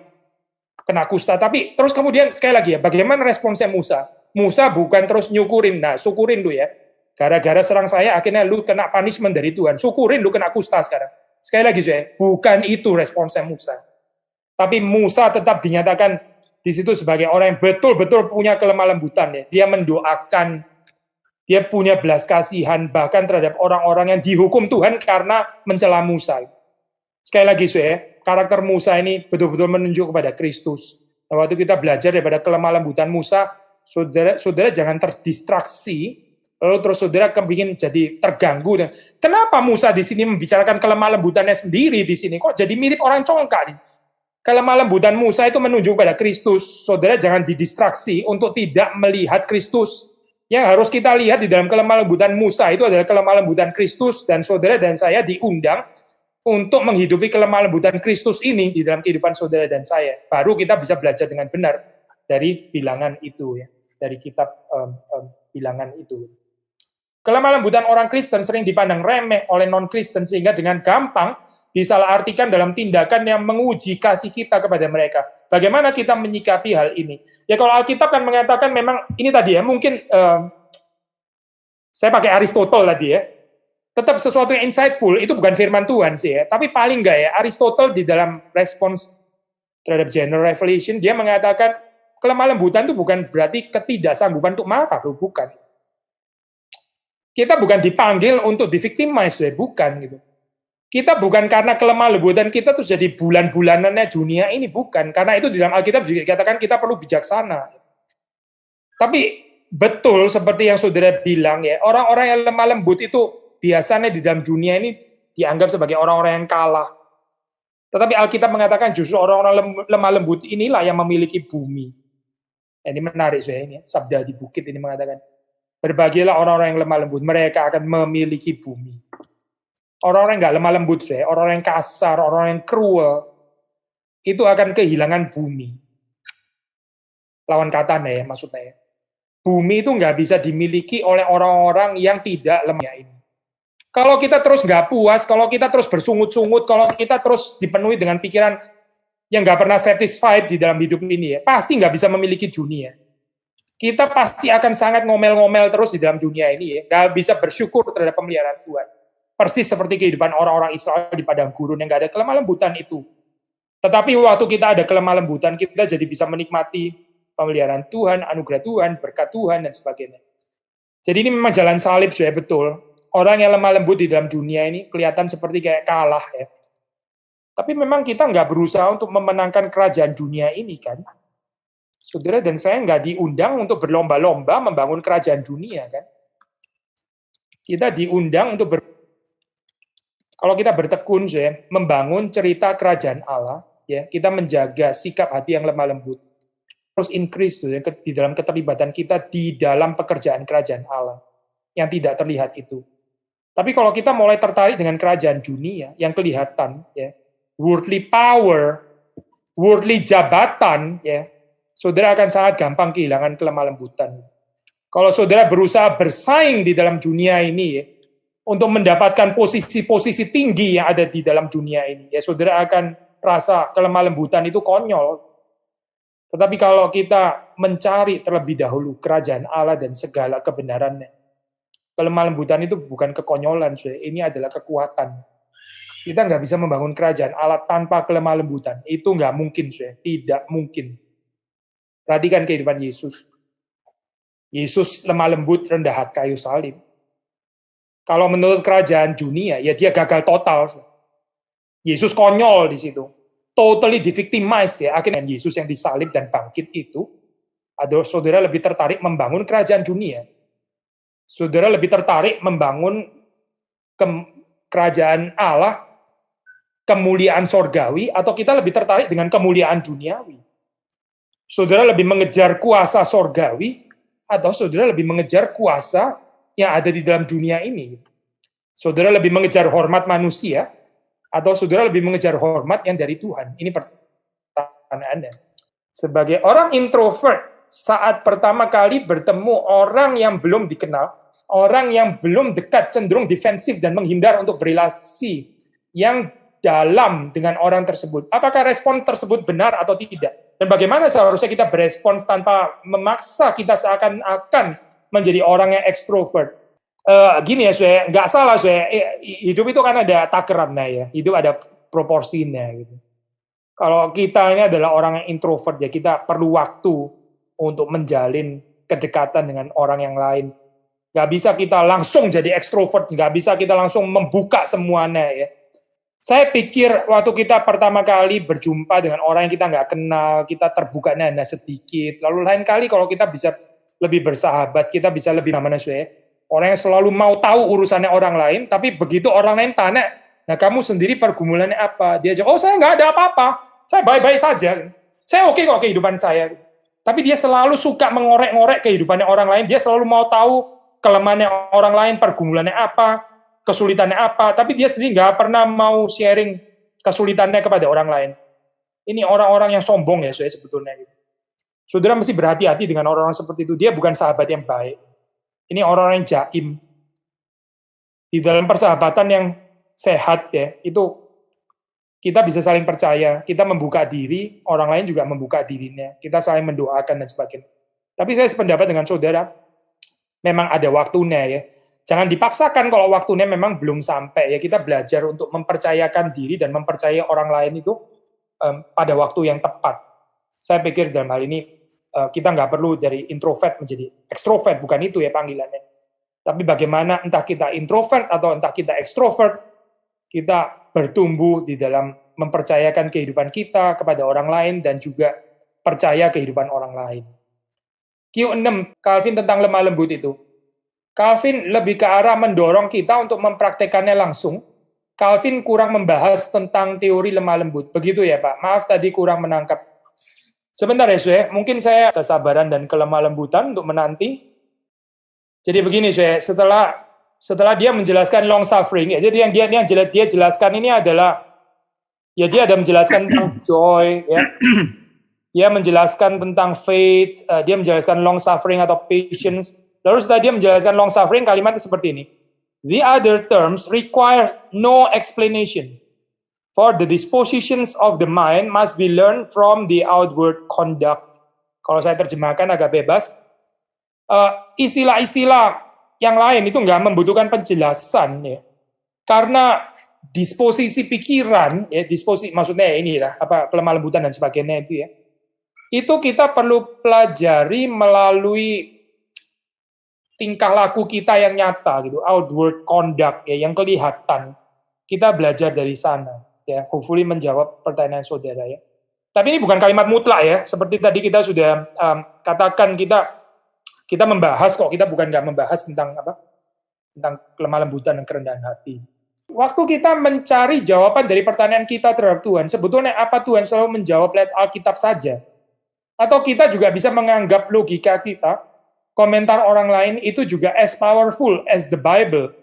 kena kusta. Tapi terus kemudian sekali lagi ya, bagaimana responsnya Musa? Musa bukan terus nyukurin. Nah, syukurin lu ya. Gara-gara serang saya akhirnya lu kena punishment dari Tuhan. Syukurin lu kena kusta sekarang. Sekali lagi saya, bukan itu responsnya Musa. Tapi Musa tetap dinyatakan di situ sebagai orang yang betul-betul punya kelemah lembutan ya. Dia mendoakan, dia punya belas kasihan bahkan terhadap orang-orang yang dihukum Tuhan karena mencela Musa. Sekali lagi saya, karakter Musa ini betul-betul menunjuk kepada Kristus. Nah, waktu kita belajar daripada kelemah lembutan Musa, saudara jangan terdistraksi, lalu terus saudara kepingin jadi terganggu. Kenapa Musa di sini membicarakan kelemah lembutannya sendiri di sini? Kok jadi mirip orang congkak? Kelemah lembutan Musa itu menunjuk pada Kristus. Saudara jangan didistraksi untuk tidak melihat Kristus. Yang harus kita lihat di dalam kelemah lembutan Musa itu adalah kelemah lembutan Kristus. Dan saudara dan saya diundang untuk menghidupi kelemah lembutan Kristus ini di dalam kehidupan saudara dan saya. Baru kita bisa belajar dengan benar dari bilangan itu ya, dari kitab bilangan itu. Kelemah lembutan orang Kristen sering dipandang remeh oleh non-Kristen sehingga dengan gampang disalahartikan dalam tindakan yang menguji kasih kita kepada mereka. Bagaimana kita menyikapi hal ini? Ya kalau Alkitab kan mengatakan memang ini tadi ya, mungkin saya pakai Aristotle tadi ya. Tetap sesuatu yang insightful, itu bukan firman Tuhan sih ya. Tapi paling enggak ya, Aristotle di dalam respons terhadap general revelation, dia mengatakan kelemah lembutan itu bukan berarti ketidaksanggupan untuk marah, bukan. Kita bukan dipanggil untuk di-victimize, bukan gitu. Kita bukan karena kelemah lembutan kita tuh jadi bulan-bulanannya dunia ini, bukan. Karena itu di dalam Alkitab juga dikatakan kita perlu bijaksana. Tapi betul seperti yang saudara bilang ya, orang-orang yang lemah lembut itu biasanya di dalam dunia ini dianggap sebagai orang-orang yang kalah. Tetapi Alkitab mengatakan justru orang-orang lemah lembut inilah yang memiliki bumi. Ini menarik saya ini, sabda di bukit ini mengatakan, berbahagialah orang-orang yang lemah lembut, mereka akan memiliki bumi. Orang-orang yang nggak lemah lembut, orang-orang yang kasar, orang-orang yang cruel, itu akan kehilangan bumi. Lawan kata ya, maksudnya. Bumi itu nggak bisa dimiliki oleh orang-orang yang tidak lemah ini. Kalau kita terus nggak puas, kalau kita terus bersungut-sungut, kalau kita terus dipenuhi dengan pikiran yang nggak pernah satisfied di dalam hidup ini, ya, pasti nggak bisa memiliki dunia. Kita pasti akan sangat ngomel-ngomel terus di dalam dunia ini, ya, nggak bisa bersyukur terhadap pemeliharaan Tuhan. Persis seperti kehidupan orang-orang Israel di padang gurun yang nggak ada kelemah lembutan itu. Tetapi waktu kita ada kelemah lembutan, kita jadi bisa menikmati pemeliharaan Tuhan, anugerah Tuhan, berkat Tuhan, dan sebagainya. Jadi ini memang jalan salib, saya betul. Orang yang lemah lembut di dalam dunia ini kelihatan seperti kayak kalah ya. Tapi memang kita nggak berusaha untuk memenangkan kerajaan dunia ini kan. Saudara dan saya nggak diundang untuk berlomba-lomba membangun kerajaan dunia, kan? Kita diundang untuk kalau kita bertekun, ya, membangun cerita kerajaan Allah, ya, kita menjaga sikap hati yang lemah lembut, terus increase ya, di dalam keterlibatan kita di dalam pekerjaan kerajaan Allah yang tidak terlihat itu. Tapi kalau kita mulai tertarik dengan kerajaan dunia yang kelihatan, ya, worldly power, worldly jabatan, ya, saudara akan sangat gampang kehilangan kelemah lembutan. Kalau saudara berusaha bersaing di dalam dunia ini, ya, untuk mendapatkan posisi-posisi tinggi yang ada di dalam dunia ini, ya, saudara akan rasa kelemah lembutan itu konyol. Tetapi kalau kita mencari terlebih dahulu kerajaan Allah dan segala kebenarannya, kelemah lembutan itu bukan kekonyolan, ini adalah kekuatan. Kita nggak bisa membangun kerajaan Allah tanpa kelemah lembutan. Itu nggak mungkin, tidak mungkin. Perhatikan kehidupan Yesus. Yesus lemah lembut, rendah hati, kayu salib. Kalau menurut kerajaan dunia, ya dia gagal total. Yesus konyol di situ. Totally di-victimize, ya. Akhirnya Yesus yang disalib dan bangkit itu, adalah saudara lebih tertarik membangun kerajaan dunia. Saudara lebih tertarik membangun kerajaan Allah, kemuliaan sorgawi, atau kita lebih tertarik dengan kemuliaan duniawi? Saudara lebih mengejar kuasa sorgawi, atau saudara lebih mengejar kuasa yang ada di dalam dunia ini? Saudara lebih mengejar hormat manusia, atau saudara lebih mengejar hormat yang dari Tuhan? Ini pertanyaannya. Sebagai orang introvert, saat pertama kali bertemu orang yang belum dikenal, orang yang belum dekat, cenderung defensif dan menghindar untuk berrelasi yang dalam dengan orang tersebut. Apakah respon tersebut benar atau tidak? Dan bagaimana seharusnya kita berespons tanpa memaksa kita seakan-akan menjadi orang yang ekstrovert? Gini ya, saya nggak salah, saya hidup itu kan ada takarannya, ya, hidup ada proporsinya, gitu. Kalau kita ini adalah orang yang introvert, ya kita perlu waktu untuk menjalin kedekatan dengan orang yang lain. Nggak bisa kita langsung jadi ekstrovert, nggak bisa kita langsung membuka semuanya, ya. Saya pikir waktu kita pertama kali berjumpa dengan orang yang kita nggak kenal, kita terbukanya hanya sedikit. Lalu lain kali kalau kita bisa lebih bersahabat, kita bisa lebih namanya, orang yang selalu mau tahu urusannya orang lain, tapi begitu orang lain tanya, nah kamu sendiri pergumulannya apa? Dia jawab, oh saya nggak ada apa-apa, saya baik-baik saja, saya oke kok kehidupan saya. Tapi dia selalu suka mengorek-ngorek kehidupannya orang lain, dia selalu mau tahu kelemahannya orang lain, pergumulannya apa, kesulitannya apa, tapi dia sendiri nggak pernah mau sharing kesulitannya kepada orang lain. Ini orang-orang yang sombong, ya, sebetulnya. Saudara mesti berhati-hati dengan orang-orang seperti itu, dia bukan sahabat yang baik. Ini orang-orang yang jaim. Di dalam persahabatan yang sehat, ya, itu kita bisa saling percaya, kita membuka diri, orang lain juga membuka dirinya, kita saling mendoakan dan sebagainya. Tapi saya sependapat dengan saudara, memang ada waktunya, ya. Jangan dipaksakan kalau waktunya memang belum sampai, ya. Kita belajar untuk mempercayakan diri dan mempercayai orang lain itu pada waktu yang tepat. Saya pikir dalam hal ini kita nggak perlu dari introvert menjadi ekstrovert, bukan itu ya panggilannya. Tapi bagaimana entah kita introvert atau entah kita ekstrovert, kita bertumbuh di dalam mempercayakan kehidupan kita kepada orang lain dan juga percaya kehidupan orang lain. Q6, Calvin tentang lemah lembut itu. Calvin lebih ke arah mendorong kita untuk mempraktekannya langsung. Calvin kurang membahas tentang teori lemah lembut. Begitu ya Pak? Maaf tadi kurang menangkap. Sebentar ya, mungkin saya kesabaran dan kelemah lembutan untuk menanti. Jadi begini, setelah dia menjelaskan long suffering, ya, jadi yang dia jelaskan ini adalah, ya dia ada menjelaskan tentang joy, ya. Dia menjelaskan tentang faith, dia menjelaskan long suffering atau patience. Lalu setelah dia menjelaskan long suffering, kalimatnya seperti ini. The other terms require no explanation. For the dispositions of the mind must be learned from the outward conduct. Kalau saya terjemahkan agak bebas, istilah-istilah yang lain itu nggak membutuhkan penjelasan, ya. Karena disposisi pikiran, ya, maksudnya inilah apa kelemah lembutan dan sebagainya itu, ya. Itu kita perlu pelajari melalui tingkah laku kita yang nyata, gitu, outward conduct, ya, yang kelihatan. Kita belajar dari sana. Ya, hopefully menjawab pertanyaan saudara, ya. Tapi ini bukan kalimat mutlak ya, seperti tadi kita sudah katakan kita membahas kok, kita bukan nggak membahas tentang apa, tentang kelemah lembutan dan kerendahan hati. Waktu kita mencari jawaban dari pertanyaan kita terhadap Tuhan, sebetulnya apa Tuhan selalu menjawab lewat Alkitab saja? Atau kita juga bisa menganggap logika kita, komentar orang lain itu juga as powerful as the Bible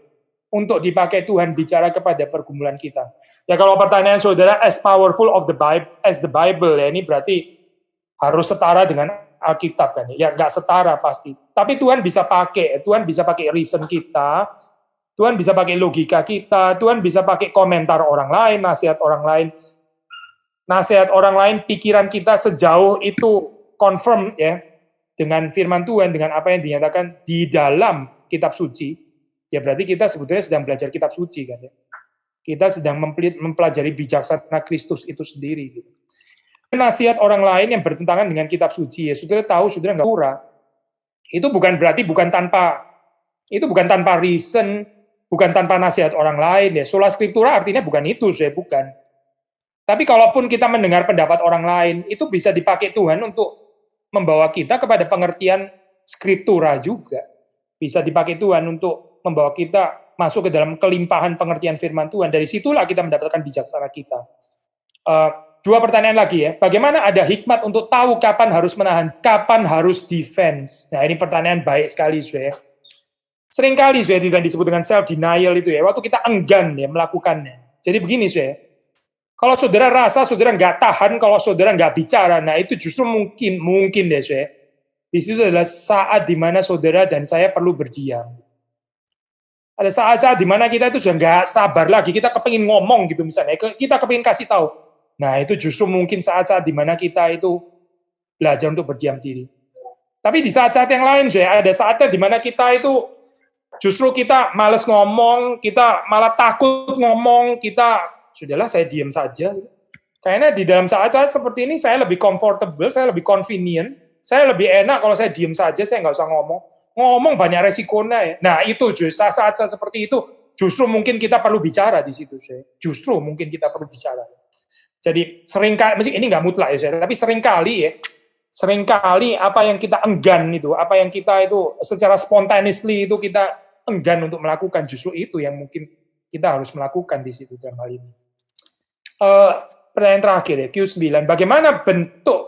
untuk dipakai Tuhan bicara kepada pergumulan kita. Ya kalau pertanyaan saudara as powerful as the Bible, ya ini berarti harus setara dengan Alkitab kan? Ya nggak setara pasti. Tapi Tuhan bisa pakai reason kita, Tuhan bisa pakai logika kita, Tuhan bisa pakai komentar orang lain, nasihat orang lain, pikiran kita sejauh itu confirm ya dengan firman Tuhan, dengan apa yang dinyatakan di dalam kitab suci. Ya berarti kita sebetulnya sedang belajar kitab suci kan ya. Kita sedang mempelajari bijaksana Kristus itu sendiri. Gitu. Nasihat orang lain yang bertentangan dengan kitab suci, ya saudara tahu, saudara nggak pura. Itu bukan berarti bukan tanpa reason, bukan tanpa nasihat orang lain. Ya sola scriptura artinya bukan itu, saya bukan. Tapi kalaupun kita mendengar pendapat orang lain, itu bisa dipakai Tuhan untuk membawa kita kepada pengertian scriptura juga. Bisa dipakai Tuhan untuk membawa kita masuk ke dalam kelimpahan pengertian firman Tuhan. Dari situlah kita mendapatkan bijaksana kita. Dua pertanyaan lagi ya. Bagaimana ada hikmat untuk tahu kapan harus menahan, kapan harus defense? Nah ini pertanyaan baik sekali, saudara. Seringkali, saudara, disebut dengan self-denial itu ya. Waktu kita enggan ya melakukannya. Jadi begini, saudara. Kalau saudara rasa saudara nggak tahan, kalau saudara nggak bicara, nah itu justru mungkin deh, saudara. Di situ adalah saat di mana saudara dan saya perlu berdiam. Ada saat-saat di mana kita itu sudah nggak sabar lagi, kita kepingin ngomong gitu misalnya, kita kepingin kasih tahu. Nah itu justru mungkin saat-saat di mana kita itu belajar untuk berdiam diri. Tapi di saat-saat yang lain, ada saatnya di mana kita itu justru kita malas ngomong, kita malah takut ngomong, kita sudahlah saya diam saja. Kayaknya di dalam saat-saat seperti ini saya lebih comfortable, saya lebih convenient, saya lebih enak kalau saya diam saja, saya nggak usah ngomong. Ngomong banyak resikonya ya. Nah itu saat-saat seperti itu justru mungkin kita perlu bicara di situ. Justru mungkin kita perlu bicara. Jadi seringkali, ini nggak mutlak ya, tapi seringkali apa yang kita enggan itu, apa yang kita itu secara spontaneously itu kita enggan untuk melakukan, justru itu yang mungkin kita harus melakukan di situ dalam hal ini. Pertanyaan terakhir ya, Q9. Bagaimana bentuk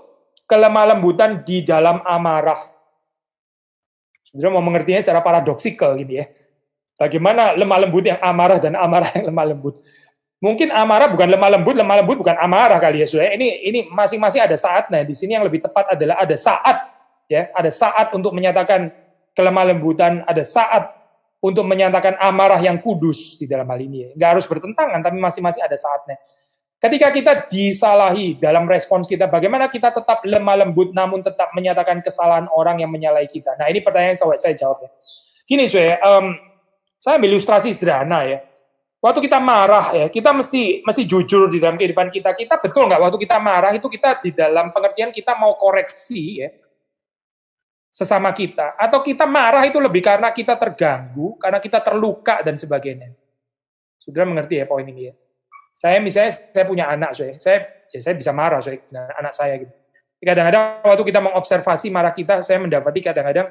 kelemah lembutan di dalam amarah? Saudara mau mengertinya secara paradoksikal gitu ya. Bagaimana lemah lembut yang amarah dan amarah yang lemah lembut. Mungkin amarah bukan lemah lembut bukan amarah kali ya saudara. Ini masing-masing ada saatnya. Di sini yang lebih tepat adalah ada saat ya, ada saat untuk menyatakan kelemah lembutan, ada saat untuk menyatakan amarah yang kudus di dalam hal ini ya. Enggak harus bertentangan tapi masing-masing ada saatnya. Ketika kita disalahi dalam respons kita, bagaimana kita tetap lemah lembut namun tetap menyatakan kesalahan orang yang menyalahi kita? Nah ini pertanyaan yang saya jawab ya. Gini saya ambil ilustrasi sederhana ya. Waktu kita marah ya, kita mesti jujur di dalam kehidupan kita. Kita betul nggak waktu kita marah itu kita di dalam pengertian kita mau koreksi ya sesama kita, atau kita marah itu lebih karena kita terganggu, karena kita terluka dan sebagainya. Saudara mengerti ya poin ini ya. Saya misalnya saya punya anak, saya bisa marah dengan anak saya gitu. Kadang-kadang waktu kita mengobservasi marah kita, saya mendapati kadang-kadang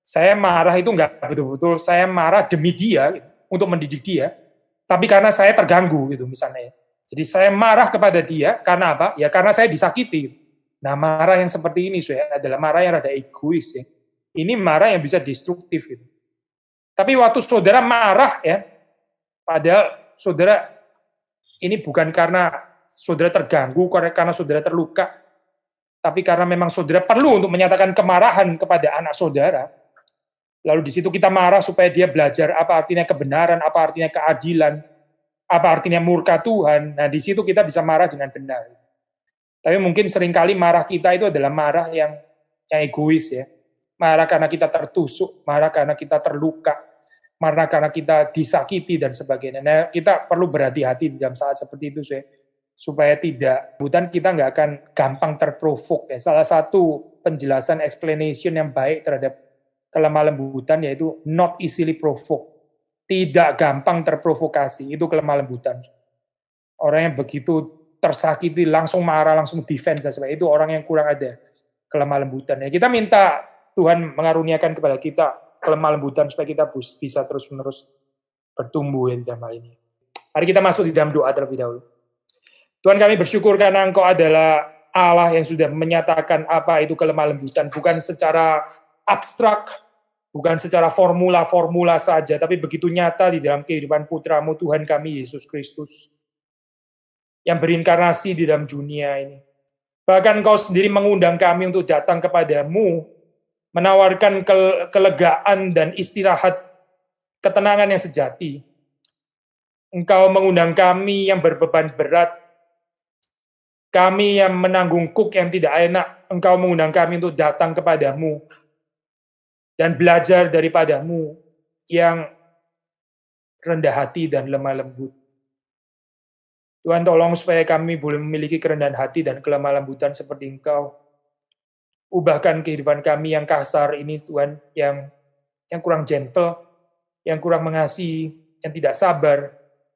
saya marah itu nggak betul-betul saya marah demi dia gitu, untuk mendidik dia, tapi karena saya terganggu gitu misalnya. Jadi saya marah kepada dia karena apa? Ya karena saya disakiti. Nah marah yang seperti ini adalah marah yang rada egois ya. Ini marah yang bisa destruktif gitu. Tapi waktu saudara marah ya, padahal saudara ini bukan karena saudara terganggu, karena saudara terluka, tapi karena memang saudara perlu untuk menyatakan kemarahan kepada anak saudara. Lalu di situ kita marah supaya dia belajar apa artinya kebenaran, apa artinya keadilan, apa artinya murka Tuhan. Nah di situ kita bisa marah dengan benar. Tapi mungkin seringkali marah kita itu adalah marah yang egois ya. Marah karena kita tertusuk, marah karena kita terluka, marah karena kita disakiti dan sebagainya. Nah, kita perlu berhati-hati dalam saat seperti itu, supaya tidak, bukan kita nggak akan gampang terprovok. Ya. Salah satu penjelasan explanation yang baik terhadap kelemah lembutan yaitu not easily provoked, tidak gampang terprovokasi. Itu kelemah lembutan. Orang yang begitu tersakiti langsung marah, langsung defense, dan sebagainya. Itu orang yang kurang ada kelemah lembutan. Ya, kita minta Tuhan mengaruniakan kepada kita kelemah lembutan supaya kita bisa terus-menerus bertumbuh di dalam hal ini. Mari kita masuk di dalam doa terlebih dahulu. Tuhan, kami bersyukur karena Engkau adalah Allah yang sudah menyatakan apa itu kelemah lembutan, bukan secara abstrak, bukan secara formula-formula saja, tapi begitu nyata di dalam kehidupan putra-Mu Tuhan kami, Yesus Kristus, yang berinkarnasi di dalam dunia ini. Bahkan Engkau sendiri mengundang kami untuk datang kepadamu, menawarkan kelegaan dan istirahat, ketenangan yang sejati. Engkau mengundang kami yang berbeban berat, kami yang menanggung kuk yang tidak enak. Engkau mengundang kami untuk datang kepadamu dan belajar daripadamu yang rendah hati dan lemah lembut. Tuhan, tolong supaya kami boleh memiliki kerendahan hati dan kelemah lembutan seperti Engkau. Ubahkan kehidupan kami yang kasar ini, Tuhan, yang kurang gentle, yang kurang mengasihi, yang tidak sabar,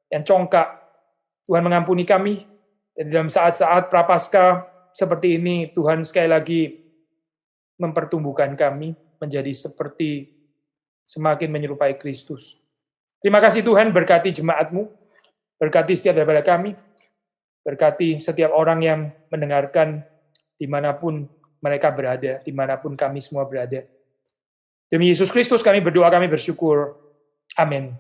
yang congkak. Tuhan, mengampuni kami. Dan dalam saat-saat prapaskah seperti ini, Tuhan sekali lagi mempertumbuhkan kami menjadi seperti semakin menyerupai Kristus. Terima kasih Tuhan, berkati jemaat-Mu, berkati setiap daripada kami, berkati setiap orang yang mendengarkan dimanapun mereka berada, dimanapun kami semua berada. Demi Yesus Kristus kami berdoa, kami bersyukur. Amin.